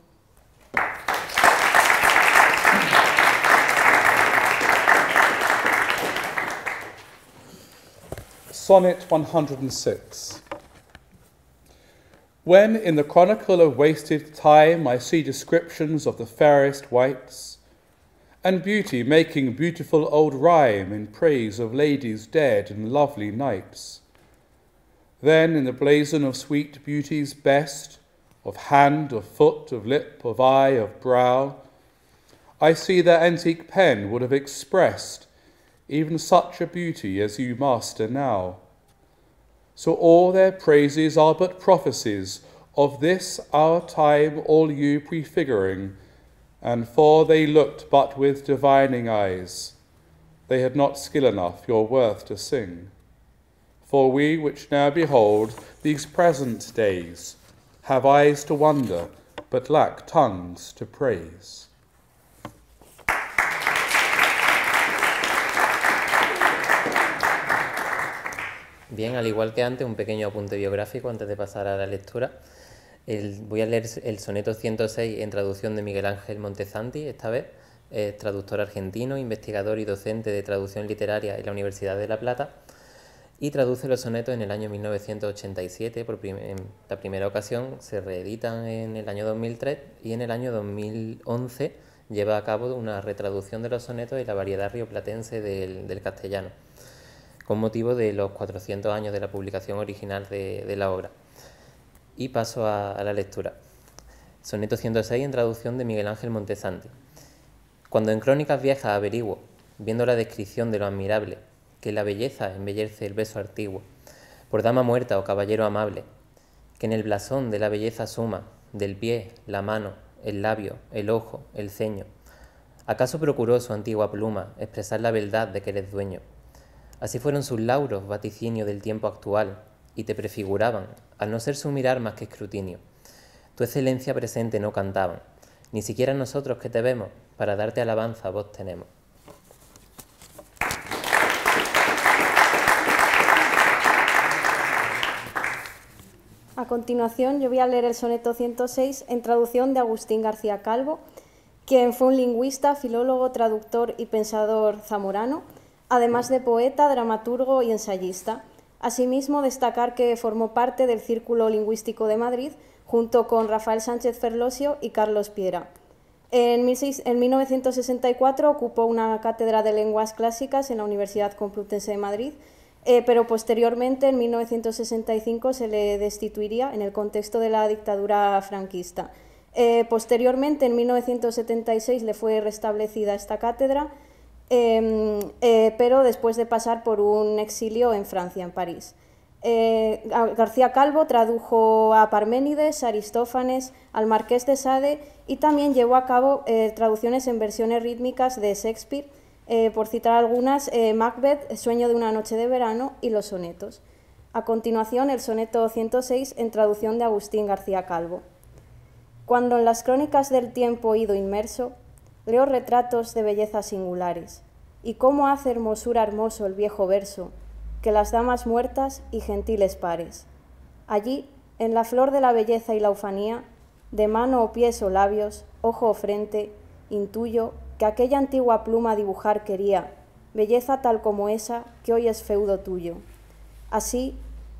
Sonnet 106. When in the chronicle of wasted time I see descriptions of the fairest wights, and beauty making beautiful old rhyme in praise of ladies dead and lovely knights. Then in the blazon of sweet beauty's best, of hand, of foot, of lip, of eye, of brow, I see their antique pen would have expressed even such a beauty as you master now. So all their praises are but prophecies of this our time, all you prefiguring, and for they looked but with divining eyes, they had not skill enough your worth to sing. For we which now behold these present days have eyes to wonder, but lack tongues to praise. Bien, al igual que antes, un pequeño apunte biográfico antes de pasar a la lectura. Voy a leer el soneto 106 en traducción de Miguel Ángel Montezanti, esta vez, traductor argentino, investigador y docente de traducción literaria en la Universidad de La Plata, y traduce los sonetos en el año 1987, en la primera ocasión se reeditan en el año 2003 y en el año 2011 lleva a cabo una retraducción de los sonetos en la variedad rioplatense del castellano, con motivo de los 400 años de la publicación original de la obra. Y paso a la lectura. Soneto 106 en traducción de Miguel Ángel Montezanti. Cuando en crónicas viejas averiguo, viendo la descripción de lo admirable, que la belleza embellece el beso antiguo, por dama muerta o caballero amable, que en el blasón de la belleza suma, del pie, la mano, el labio, el ojo, el ceño, ¿acaso procuró su antigua pluma expresar la beldad de que eres dueño? Así fueron sus lauros, vaticinio del tiempo actual, y te prefiguraban, al no ser su mirar más que escrutinio. Tu excelencia presente no cantaban, ni siquiera nosotros que te vemos, para darte alabanza voz tenemos. A continuación yo voy a leer el soneto 106 en traducción de Agustín García Calvo, quien fue un lingüista, filólogo, traductor y pensador zamorano, además de poeta, dramaturgo y ensayista. Asimismo, destacar que formó parte del Círculo Lingüístico de Madrid, junto con Rafael Sánchez Ferlosio y Carlos Piera. En 1964 ocupó una cátedra de lenguas clásicas en la Universidad Complutense de Madrid, pero posteriormente, en 1965, se le destituiría en el contexto de la dictadura franquista. Posteriormente, en 1976, le fue restablecida esta cátedra, pero después de pasar por un exilio en Francia, en París. García Calvo tradujo a Parménides, a Aristófanes, al Marqués de Sade y también llevó a cabo traducciones en versiones rítmicas de Shakespeare, por citar algunas, Macbeth, Sueño de una noche de verano y los sonetos. A continuación, el soneto 106 en traducción de Agustín García Calvo. Cuando en las crónicas del tiempo ido inmerso, leo retratos de bellezas singulares, y cómo hace hermosura hermoso el viejo verso, que las damas muertas y gentiles pares. Allí, en la flor de la belleza y la ufanía, de mano o pies o labios, ojo o frente, intuyo que aquella antigua pluma dibujar quería, belleza tal como esa que hoy es feudo tuyo. Así,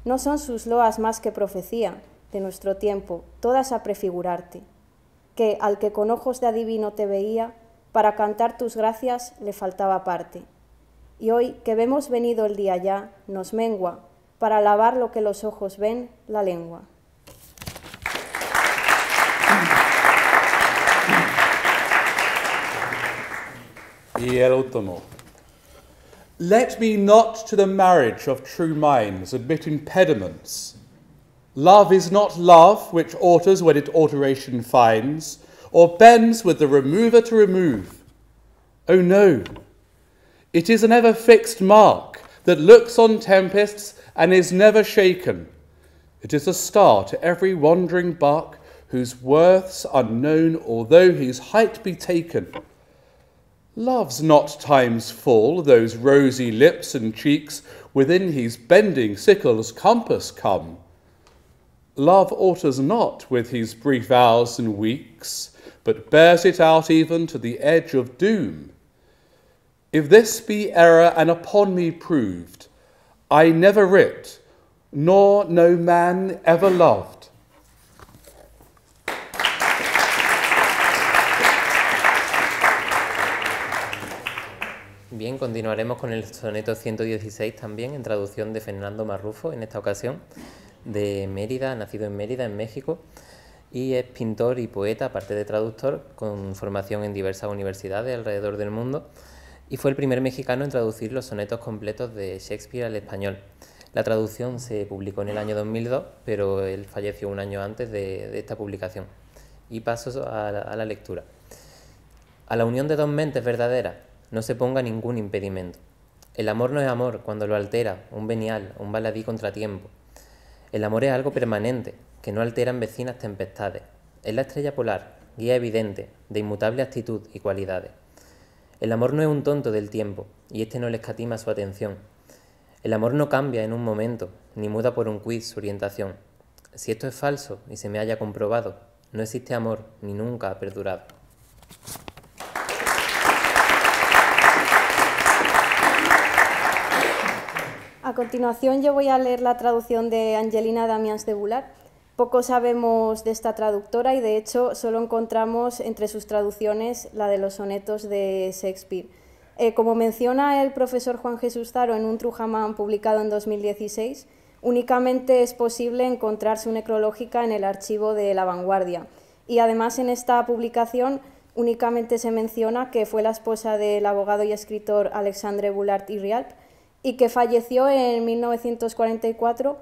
no son sus loas más que profecía de nuestro tiempo, todas a prefigurarte, que al que con ojos de adivino te veía, para cantar tus gracias le faltaba parte. Y hoy, que vemos venido el día ya, nos mengua, para alabar lo que los ojos ven, la lengua. Y el último. Let me not to the marriage of true minds admit impediments. Love is not love which alters when it alteration finds, or bends with the remover to remove. Oh no, it is an ever-fixed mark that looks on tempests and is never shaken. It is a star to every wandering bark, whose worth's unknown, although his height be taken. Love's not time's full, those rosy lips and cheeks within his bending sickle's compass come. Love alters not with his brief hours and weeks, but bears it out even to the edge of doom. If this be error and upon me proved, I never writ, nor no man ever loved. Bien, continuaremos con el soneto 116 también, en traducción de Fernando Marrufo, en esta ocasión, de Mérida, nacido en Mérida, en México, y es pintor y poeta, aparte de traductor, con formación en diversas universidades alrededor del mundo, y fue el primer mexicano en traducir los sonetos completos de Shakespeare al español. La traducción se publicó en el año 2002, pero él falleció un año antes de esta publicación. Y paso a la lectura. A la unión de dos mentes verdaderas no se ponga ningún impedimento. El amor no es amor cuando lo altera un venial o un baladí contratiempo. El amor es algo permanente, que no altera en vecinas tempestades. Es la estrella polar, guía evidente, de inmutable actitud y cualidades. El amor no es un tonto del tiempo, y este no le escatima su atención. El amor no cambia en un momento, ni muda por un quiz su orientación. Si esto es falso y se me haya comprobado, no existe amor, ni nunca ha perdurado. A continuación yo voy a leer la traducción de Angelina Damians de Bullard. Poco sabemos de esta traductora y de hecho solo encontramos entre sus traducciones la de los sonetos de Shakespeare. Como menciona el profesor Juan Jesús Zaro en un Trujamán publicado en 2016, únicamente es posible encontrar su necrológica en el archivo de La Vanguardia. Y además en esta publicación únicamente se menciona que fue la esposa del abogado y escritor Alexandre Bullard y Rialp y que falleció en 1944,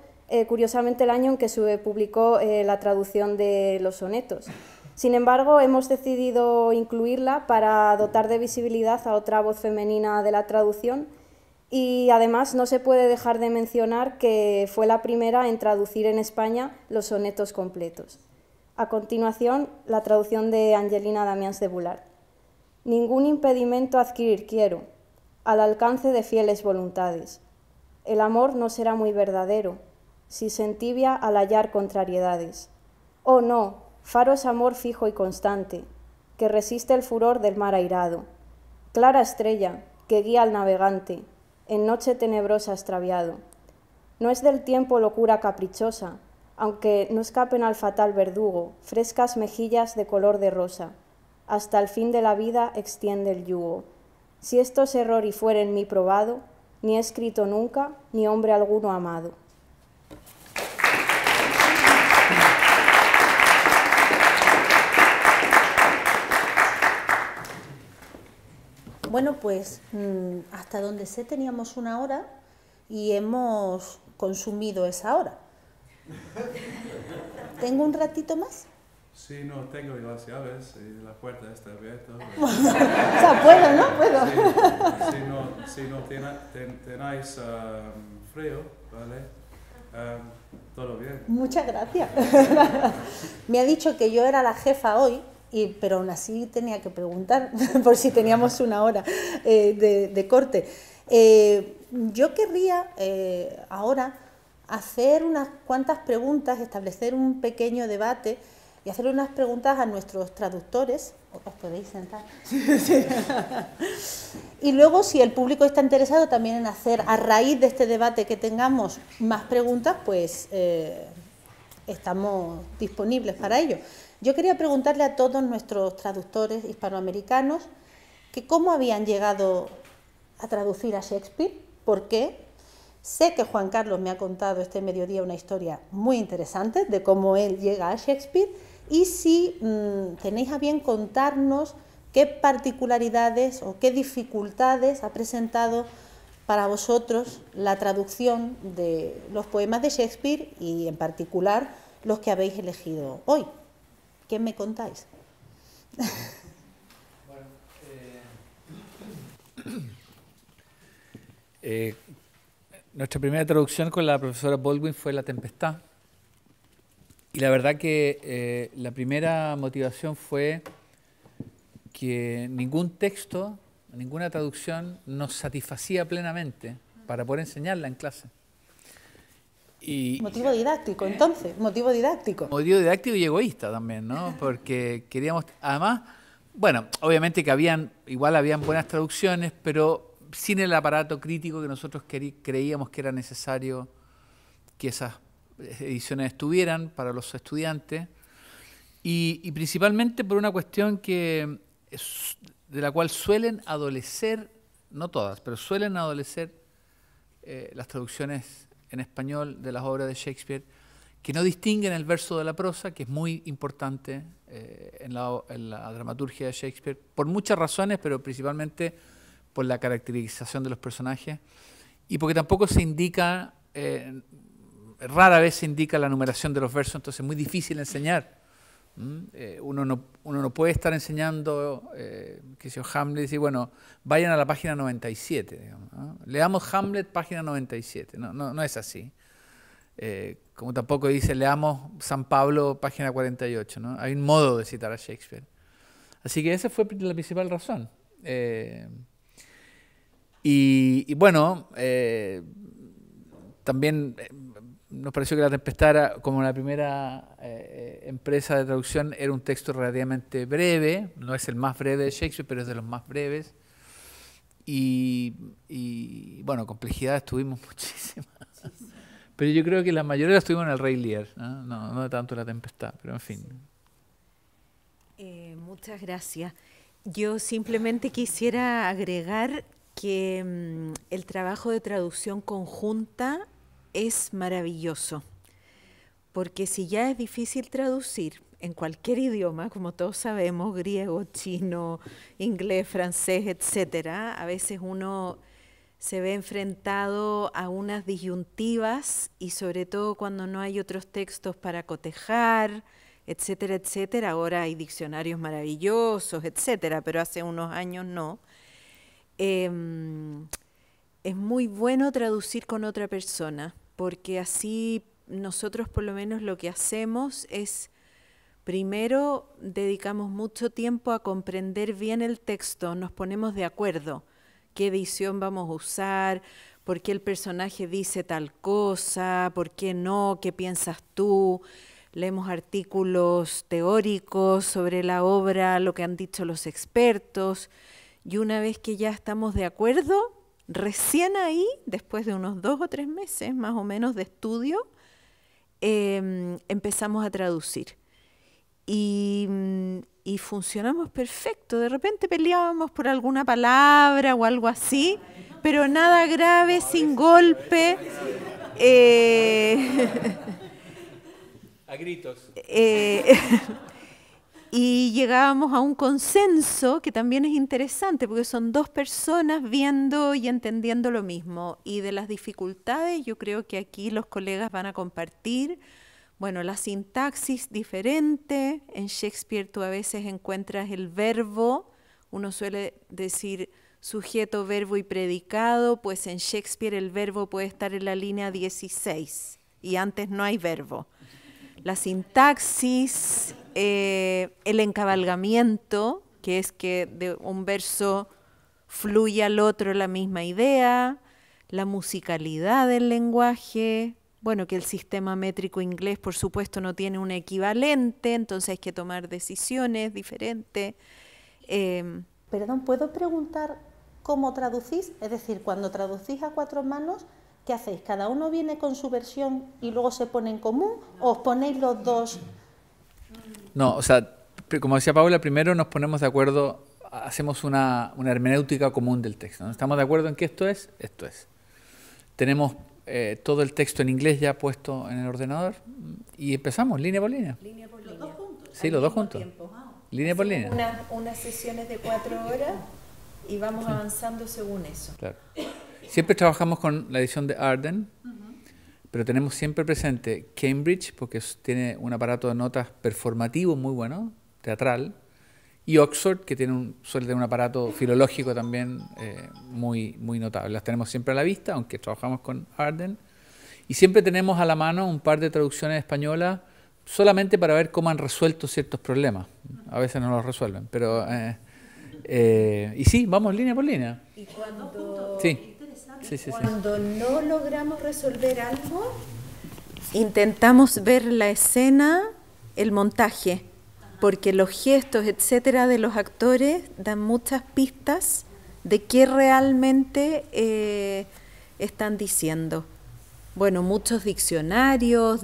curiosamente el año en que se publicó la traducción de los sonetos. Sin embargo, hemos decidido incluirla para dotar de visibilidad a otra voz femenina de la traducción y además no se puede dejar de mencionar que fue la primera en traducir en España los sonetos completos. A continuación, la traducción de Angelina Damians de Bullard. Ningún impedimento adquirir quiero, al alcance de fieles voluntades. El amor no será muy verdadero, si se entibia al hallar contrariedades. Oh no, faro es amor fijo y constante, que resiste el furor del mar airado. Clara estrella, que guía al navegante, en noche tenebrosa extraviado. No es del tiempo locura caprichosa, aunque no escapen al fatal verdugo, frescas mejillas de color de rosa. Hasta el fin de la vida extiende el yugo. Si esto es error y fuera en mí probado, ni he escrito nunca, ni hombre alguno amado. Bueno, pues hasta donde sé teníamos 1 hora y hemos consumido esa hora. ¿Tengo un ratito más? Sí, no, tengo las llaves y la puerta está abierta. O sea, puedo, ¿no? Puedo. Si no tenéis frío, ¿vale? Todo bien. Muchas gracias. Me ha dicho que yo era la jefa hoy, pero aún así tenía que preguntar por si teníamos 1 hora de corte. Yo querría ahora hacer unas cuantas preguntas, establecer un pequeño debate y hacer unas preguntas a nuestros traductores. ¿Os podéis sentar? Y luego, si el público está interesado también en hacer, a raíz de este debate que tengamos, más preguntas, pues estamos disponibles para ello. Yo quería preguntarle a todos nuestros traductores hispanoamericanos que cómo habían llegado a traducir a Shakespeare, por qué. Sé que Juan Carlos me ha contado este mediodía una historia muy interesante de cómo él llega a Shakespeare y si tenéis a bien contarnos qué particularidades o qué dificultades ha presentado para vosotros la traducción de los poemas de Shakespeare y en particular los que habéis elegido hoy. ¿Qué me contáis? Nuestra primera traducción con la profesora Baldwin fue La Tempestad. Y la verdad que la primera motivación fue que ningún texto, ninguna traducción nos satisfacía plenamente para poder enseñarla en clase. Y, motivo didáctico, entonces, motivo didáctico. Motivo didáctico y egoísta también, ¿no? Porque queríamos, además, bueno, obviamente que habían buenas traducciones, pero sin el aparato crítico que nosotros creíamos que era necesario que esas ediciones estuvieran para los estudiantes y principalmente por una cuestión de la cual suelen adolecer no todas, pero suelen adolecer las traducciones en español de las obras de Shakespeare, que no distinguen el verso de la prosa, que es muy importante en la dramaturgia de Shakespeare, por muchas razones, pero principalmente por la caracterización de los personajes, y porque tampoco se indica, rara vez se indica la numeración de los versos, entonces es muy difícil enseñar. Uno no puede estar enseñando, que si Hamlet, y decir, bueno, vayan a la página 97, digamos, ¿no? Leamos Hamlet, página 97, no es así. Como tampoco dice, leamos San Pablo, página 48, ¿no? Hay un modo de citar a Shakespeare. Así que esa fue la principal razón. Y bueno, también nos pareció que La Tempestad era, como la primera empresa de traducción, era un texto relativamente breve, no es el más breve de Shakespeare, pero es de los más breves. Y bueno, complejidades tuvimos muchísimas. Pero yo creo que la mayoría las tuvimos en El Rey Lear, no tanto La Tempestad, pero en fin. Muchas gracias. Yo simplemente quisiera agregar que el trabajo de traducción conjunta es maravilloso, porque si ya es difícil traducir en cualquier idioma, como todos sabemos, griego, chino, inglés, francés, etcétera, a veces uno se ve enfrentado a unas disyuntivas y sobre todo cuando no hay otros textos para cotejar, etcétera, etcétera. Ahora hay diccionarios maravillosos, etcétera, pero hace unos años no. Es muy bueno traducir con otra persona, porque así nosotros por lo menos lo que hacemos es, primero, dedicamos mucho tiempo a comprender bien el texto, nos ponemos de acuerdo, qué edición vamos a usar, por qué el personaje dice tal cosa, por qué no, qué piensas tú. Leemos artículos teóricos sobre la obra, lo que han dicho los expertos, y una vez que ya estamos de acuerdo, recién ahí, después de unos 2 o 3 meses más o menos de estudio, empezamos a traducir. Y funcionamos perfecto. De repente peleábamos por alguna palabra o algo así, pero nada grave, sin golpe. A gritos. Y llegábamos a un consenso que también es interesante, porque son 2 personas viendo y entendiendo lo mismo. Y de las dificultades, yo creo que aquí los colegas van a compartir. Bueno, la sintaxis diferente. En Shakespeare tú a veces encuentras el verbo, uno suele decir sujeto, verbo y predicado, pues en Shakespeare el verbo puede estar en la línea 16 y antes no hay verbo. La sintaxis, el encabalgamiento, que es que de un verso fluye al otro la misma idea, la musicalidad del lenguaje, bueno, que el sistema métrico inglés, por supuesto, no tiene un equivalente, entonces hay que tomar decisiones diferentes. Perdón, ¿puedo preguntar cómo traducís? Es decir, cuando traducís a 4 manos, ¿qué hacéis? ¿Cada uno viene con su versión y luego se pone en común? ¿O os ponéis los dos? No, o sea, como decía Paula, primero nos ponemos de acuerdo, hacemos una hermenéutica común del texto, ¿no? Estamos de acuerdo en que esto es. Tenemos todo el texto en inglés ya puesto en el ordenador y empezamos línea por línea. ¿Línea por línea? ¿Los 2 juntos? Sí, los 2 juntos. Línea por línea. Unas sesiones de 4 horas y vamos avanzando según eso. Claro. Siempre trabajamos con la edición de Arden, pero tenemos siempre presente Cambridge, porque tiene un aparato de notas performativo muy bueno, teatral, y Oxford, que suele tener un aparato filológico también muy notable. Las tenemos siempre a la vista, aunque trabajamos con Arden, y siempre tenemos a la mano un par de traducciones españolas solamente para ver cómo han resuelto ciertos problemas. A veces no los resuelven, pero... y sí, vamos línea por línea. Y cuando... Sí. Cuando no logramos resolver algo, intentamos ver la escena, el montaje, porque los gestos, etcétera, de los actores dan muchas pistas de qué realmente están diciendo. Bueno, muchos diccionarios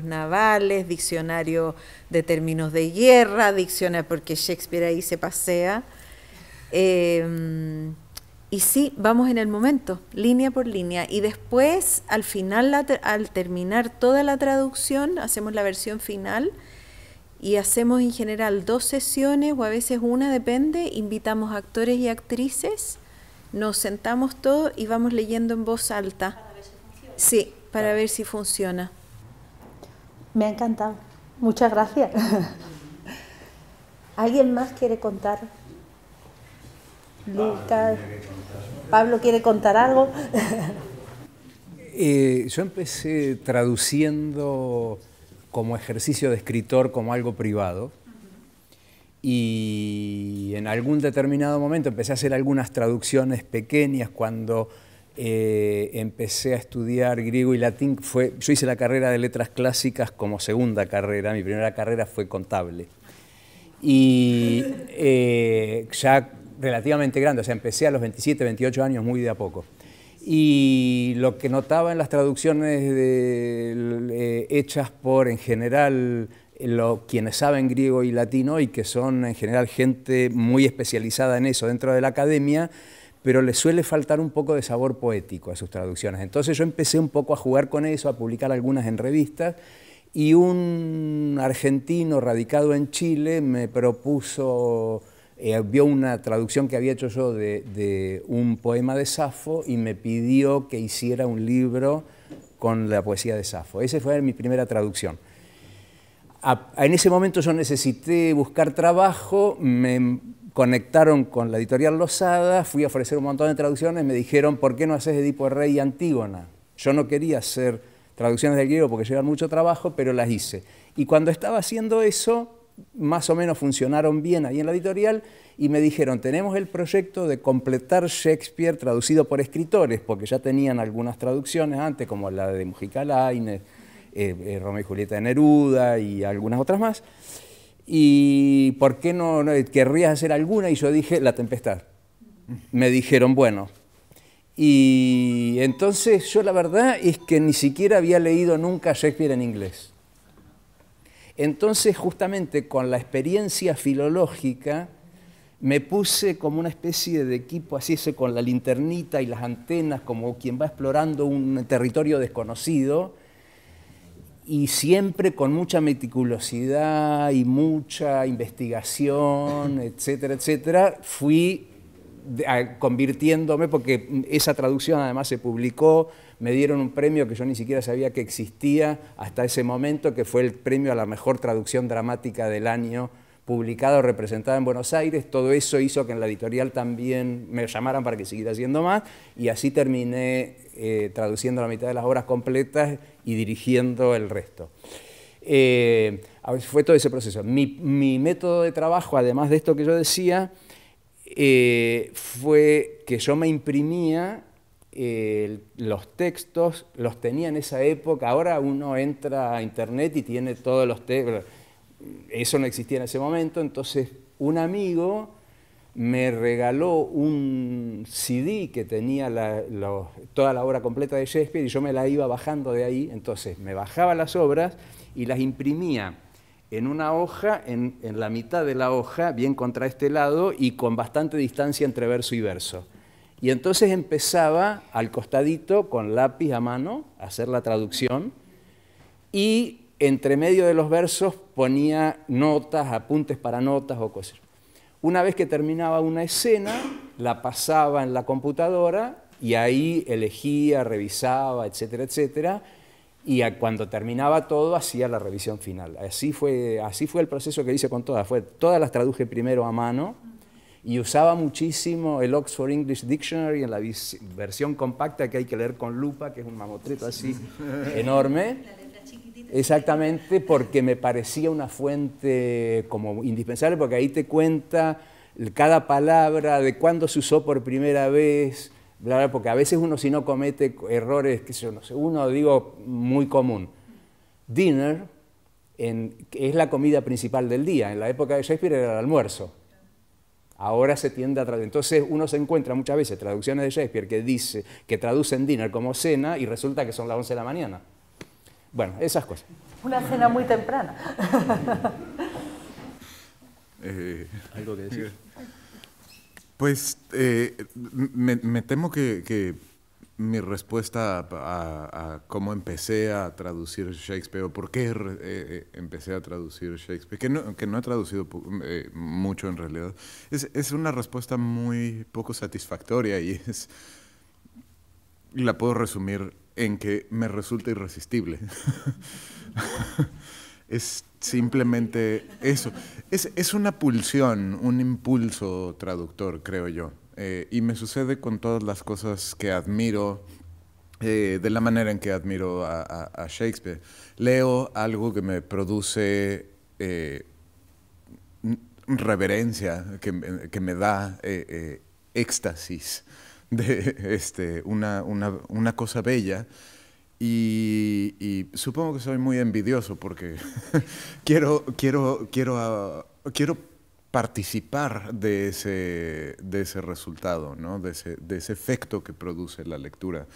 navales, diccionarios de términos de guerra, porque Shakespeare ahí se pasea. Y sí, vamos en el momento, línea por línea. Y después, al final, al terminar toda la traducción, hacemos la versión final y hacemos en general 2 sesiones o a veces una, depende. Invitamos actores y actrices, nos sentamos todos y vamos leyendo en voz alta. Para ver si funciona. Sí, para ver si funciona. Me ha encantado. Muchas gracias. ¿Alguien más quiere contar? Lucas, Pablo quiere contar algo. Yo empecé traduciendo como ejercicio de escritor, como algo privado, y en algún determinado momento empecé a hacer algunas traducciones pequeñas cuando empecé a estudiar griego y latín. Yo hice la carrera de letras clásicas como segunda carrera, mi primera carrera fue contable. Y ya relativamente grande, o sea, empecé a los 27, 28 años muy de a poco. Y lo que notaba en las traducciones hechas por, en general, quienes saben griego y latino y que son, en general, gente muy especializada en eso dentro de la academia, pero les suele faltar un poco de sabor poético a sus traducciones. Entonces yo empecé un poco a jugar con eso, a publicar algunas en revistas, y un argentino radicado en Chile me propuso... vio una traducción que había hecho yo de un poema de Safo y me pidió que hiciera un libro con la poesía de Safo. Esa fue mi primera traducción. En ese momento yo necesité buscar trabajo, me conectaron con la editorial Losada, fui a ofrecer un montón de traducciones, me dijeron, ¿por qué no haces Edipo Rey y Antígona? Yo no quería hacer traducciones del griego porque llevan mucho trabajo, pero las hice. Y cuando estaba haciendo eso, más o menos funcionaron bien ahí en la editorial y me dijeron, tenemos el proyecto de completar Shakespeare traducido por escritores, porque ya tenían algunas traducciones antes, como la de Mujica Lainez, Romeo y Julieta de Neruda y algunas otras más. ¿Y por qué no querrías hacer alguna? Y yo dije, La Tempestad. Me dijeron, bueno. Y entonces yo la verdad es que ni siquiera había leído nunca Shakespeare en inglés. Entonces, justamente con la experiencia filológica, me puse como una especie de equipo, así con la linternita y las antenas, como quien va explorando un territorio desconocido, y siempre con mucha meticulosidad y mucha investigación, etcétera, etcétera, fui convirtiéndome, porque esa traducción además se publicó, me dieron un premio que yo ni siquiera sabía que existía hasta ese momento, que fue el premio a la mejor traducción dramática del año, publicada o representada en Buenos Aires. Todo eso hizo que en la editorial también me llamaran para que siguiera haciendo más, y así terminé traduciendo la mitad de las obras completas y dirigiendo el resto. Fue todo ese proceso. Mi método de trabajo, además de esto que yo decía, fue que yo me imprimía los textos, los tenía en esa época. Ahora uno entra a internet y tiene todos los textos, eso no existía en ese momento. Entonces un amigo me regaló un CD que tenía toda la obra completa de Shakespeare, y yo me la iba bajando de ahí. Entonces me bajaba las obras y las imprimía en una hoja, en la mitad de la hoja, bien contra este lado y con bastante distancia entre verso y verso. Y entonces empezaba al costadito con lápiz a mano a hacer la traducción, y entre medio de los versos ponía notas, apuntes para notas o cosas. Una vez que terminaba una escena, la pasaba en la computadora y ahí elegía, revisaba, etcétera, etcétera. Y cuando terminaba todo, hacía la revisión final. Así fue el proceso que hice con todas. Todas las traduje primero a mano, y usaba muchísimo el Oxford English Dictionary en la versión compacta que hay que leer con lupa, que es un mamotreto así enorme. Exactamente, porque me parecía una fuente como indispensable, porque ahí te cuenta cada palabra, de cuándo se usó por primera vez, bla, bla, porque a veces uno, si no comete errores, qué sé yo, no sé, uno, digo, muy común. Dinner es la comida principal del día. En la época de Shakespeare era el almuerzo. Ahora se tiende a traducir. Entonces uno se encuentra muchas veces traducciones de Shakespeare que traducen dinner como cena, y resulta que son las 11 de la mañana. Bueno, esas cosas. Una cena muy temprana. ¿Algo que decir? Pues me temo que mi respuesta a cómo empecé a traducir Shakespeare, o por qué empecé a traducir Shakespeare, que no he traducido mucho en realidad, es una respuesta muy poco satisfactoria y la puedo resumir en que me resulta irresistible. Es simplemente eso. Es una pulsión, un impulso traductor, creo yo. Y me sucede con todas las cosas que admiro, de la manera en que admiro a Shakespeare. Leo algo que me produce reverencia, que me da éxtasis de una cosa bella. Y supongo que soy muy envidioso porque quiero participar de ese resultado, ¿no? de ese efecto que produce la lectura.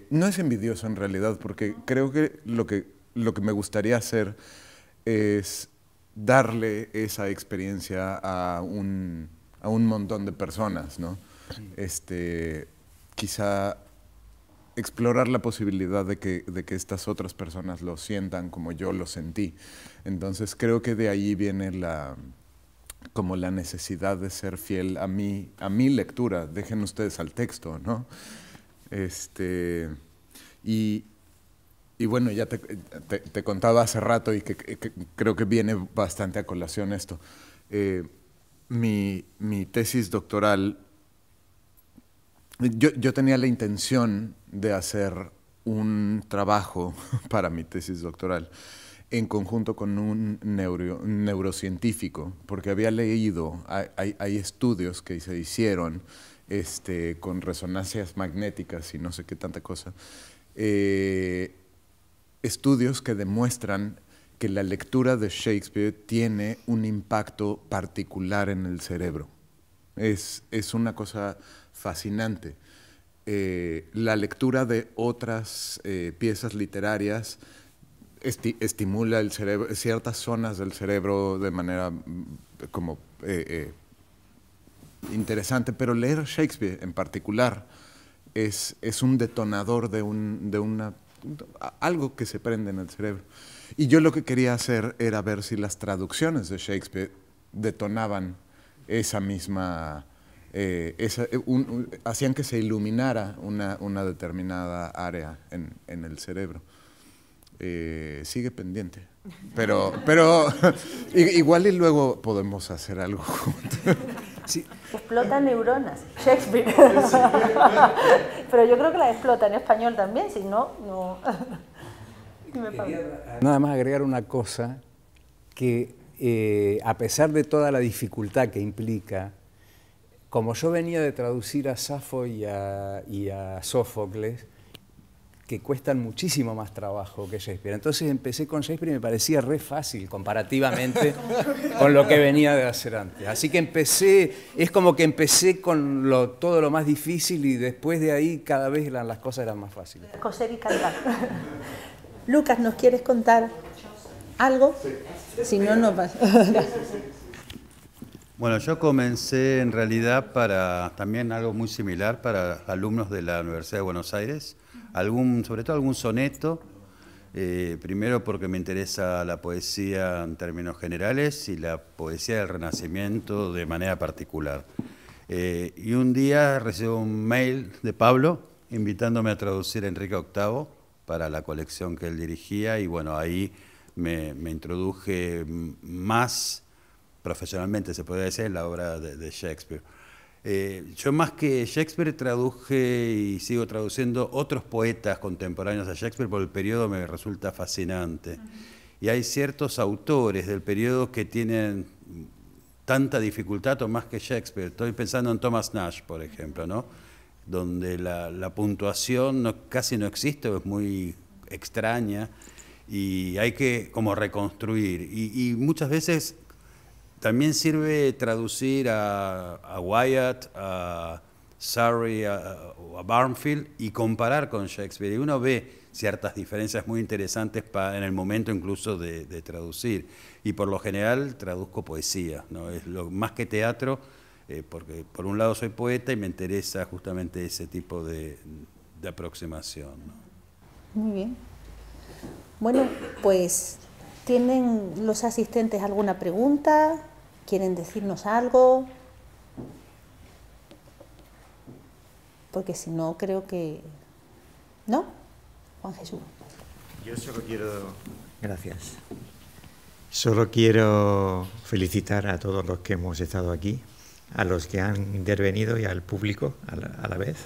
No es envidioso en realidad, porque creo que lo que me gustaría hacer es darle esa experiencia a un montón de personas, ¿no? Quizá explorar la posibilidad de que estas otras personas lo sientan como yo lo sentí. Entonces creo que de ahí viene como la necesidad de ser fiel a mi lectura. Dejen ustedes al texto, ¿no? Y bueno, ya te contaba hace rato y que creo que viene bastante a colación esto. Mi tesis doctoral, yo tenía la intención de hacer un trabajo para mi tesis doctoral en conjunto con un neurocientífico, porque había leído, hay estudios que se hicieron con resonancias magnéticas y no sé qué tanta cosa, estudios que demuestran que la lectura de Shakespeare tiene un impacto particular en el cerebro. Es una cosa fascinante. La lectura de otras piezas literarias estimula el cerebro, ciertas zonas del cerebro de manera como interesante, pero leer Shakespeare en particular es un detonador de algo que se prende en el cerebro. Y yo lo que quería hacer era ver si las traducciones de Shakespeare detonaban esa misma, hacían que se iluminara una determinada área en el cerebro. Sigue pendiente, pero igual y luego podemos hacer algo juntos. Sí. Explota neuronas, Shakespeare. Pero yo creo que la explota en español también, si no, no. Nada más agregar una cosa, que a pesar de toda la dificultad que implica, como yo venía de traducir a Safo y a Sófocles, que cuestan muchísimo más trabajo que Shakespeare. Entonces empecé con Shakespeare y me parecía re fácil comparativamente con lo que venía de hacer antes. Así que es como que empecé con todo lo más difícil y después de ahí cada vez las cosas eran más fáciles. Coser y cantar. Lucas, ¿nos quieres contar algo? Sí. Si no, no pasa. Bueno, yo comencé en realidad para también algo muy similar para alumnos de la Universidad de Buenos Aires, sobre todo algún soneto, primero porque me interesa la poesía en términos generales y la poesía del Renacimiento de manera particular. Y un día recibo un mail de Pablo invitándome a traducir a Enrique VIII para la colección que él dirigía y bueno, ahí me introduje más profesionalmente, se podría decir, en la obra de Shakespeare. Yo más que Shakespeare traduje y sigo traduciendo otros poetas contemporáneos a Shakespeare, porque el periodo me resulta fascinante. Y hay ciertos autores del periodo que tienen tanta dificultad o más que Shakespeare. Estoy pensando en Thomas Nash, por ejemplo, ¿no? Donde la puntuación casi no existe, o es muy extraña, y hay que como reconstruir. Y muchas veces también sirve traducir a Wyatt, a Surrey o a Barnfield y comparar con Shakespeare. Y uno ve ciertas diferencias muy interesantes en el momento incluso de traducir. Y por lo general traduzco poesía, ¿no? Es más que teatro, porque por un lado soy poeta y me interesa justamente ese tipo de aproximación, ¿no? Muy bien. Bueno, pues, ¿tienen los asistentes alguna pregunta? ¿Quieren decirnos algo? Porque si no, creo que... ¿No? Juan Jesús. Yo solo quiero... Gracias. Solo quiero felicitar a todos los que hemos estado aquí, a los que han intervenido y al público a la vez,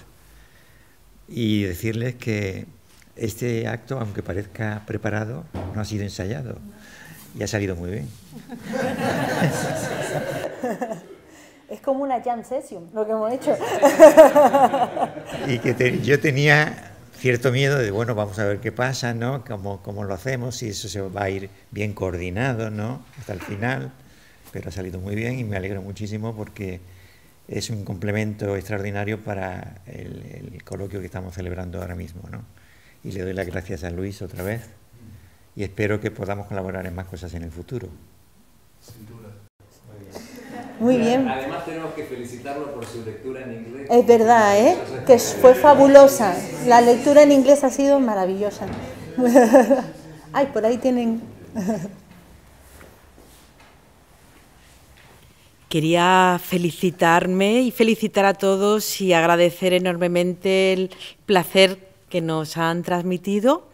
y decirles que este acto, aunque parezca preparado, no ha sido ensayado y ha salido muy bien. Es como una jam session, lo que hemos hecho. Y que yo tenía cierto miedo de, bueno, vamos a ver qué pasa, ¿no? ¿Cómo lo hacemos? Si eso se va a ir bien coordinado, ¿no? Hasta el final. Pero ha salido muy bien y me alegro muchísimo porque es un complemento extraordinario para el coloquio que estamos celebrando ahora mismo, ¿no? Y le doy las gracias a Luis otra vez y espero que podamos colaborar en más cosas en el futuro. Sin duda. Muy bien. Además tenemos que felicitarlo por su lectura en inglés. Es verdad, ¿eh? Que fue fabulosa. La lectura en inglés ha sido maravillosa. Ay, por ahí tienen... Quería felicitarme y felicitar a todos y agradecer enormemente el placer que nos han transmitido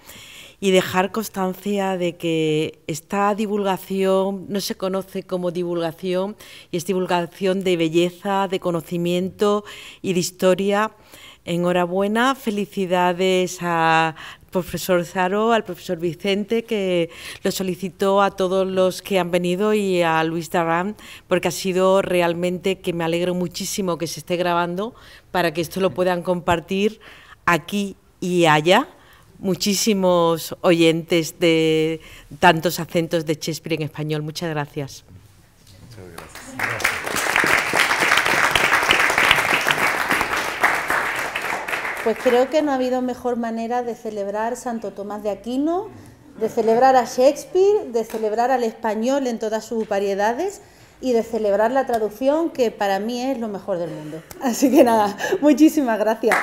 y dejar constancia de que esta divulgación no se conoce como divulgación y es divulgación de belleza, de conocimiento y de historia. Enhorabuena, felicidades al profesor Zaro, al profesor Vicente, que lo solicitó a todos los que han venido y a Luis Darran, porque ha sido realmente que me alegro muchísimo que se esté grabando para que esto lo puedan compartir aquí y allá. Muchísimos oyentes de tantos acentos de Shakespeare en español. Muchas gracias. Muchas gracias. Pues creo que no ha habido mejor manera de celebrar Santo Tomás de Aquino, de celebrar a Shakespeare, de celebrar al español en todas sus variedades y de celebrar la traducción, que para mí es lo mejor del mundo. Así que nada, muchísimas gracias.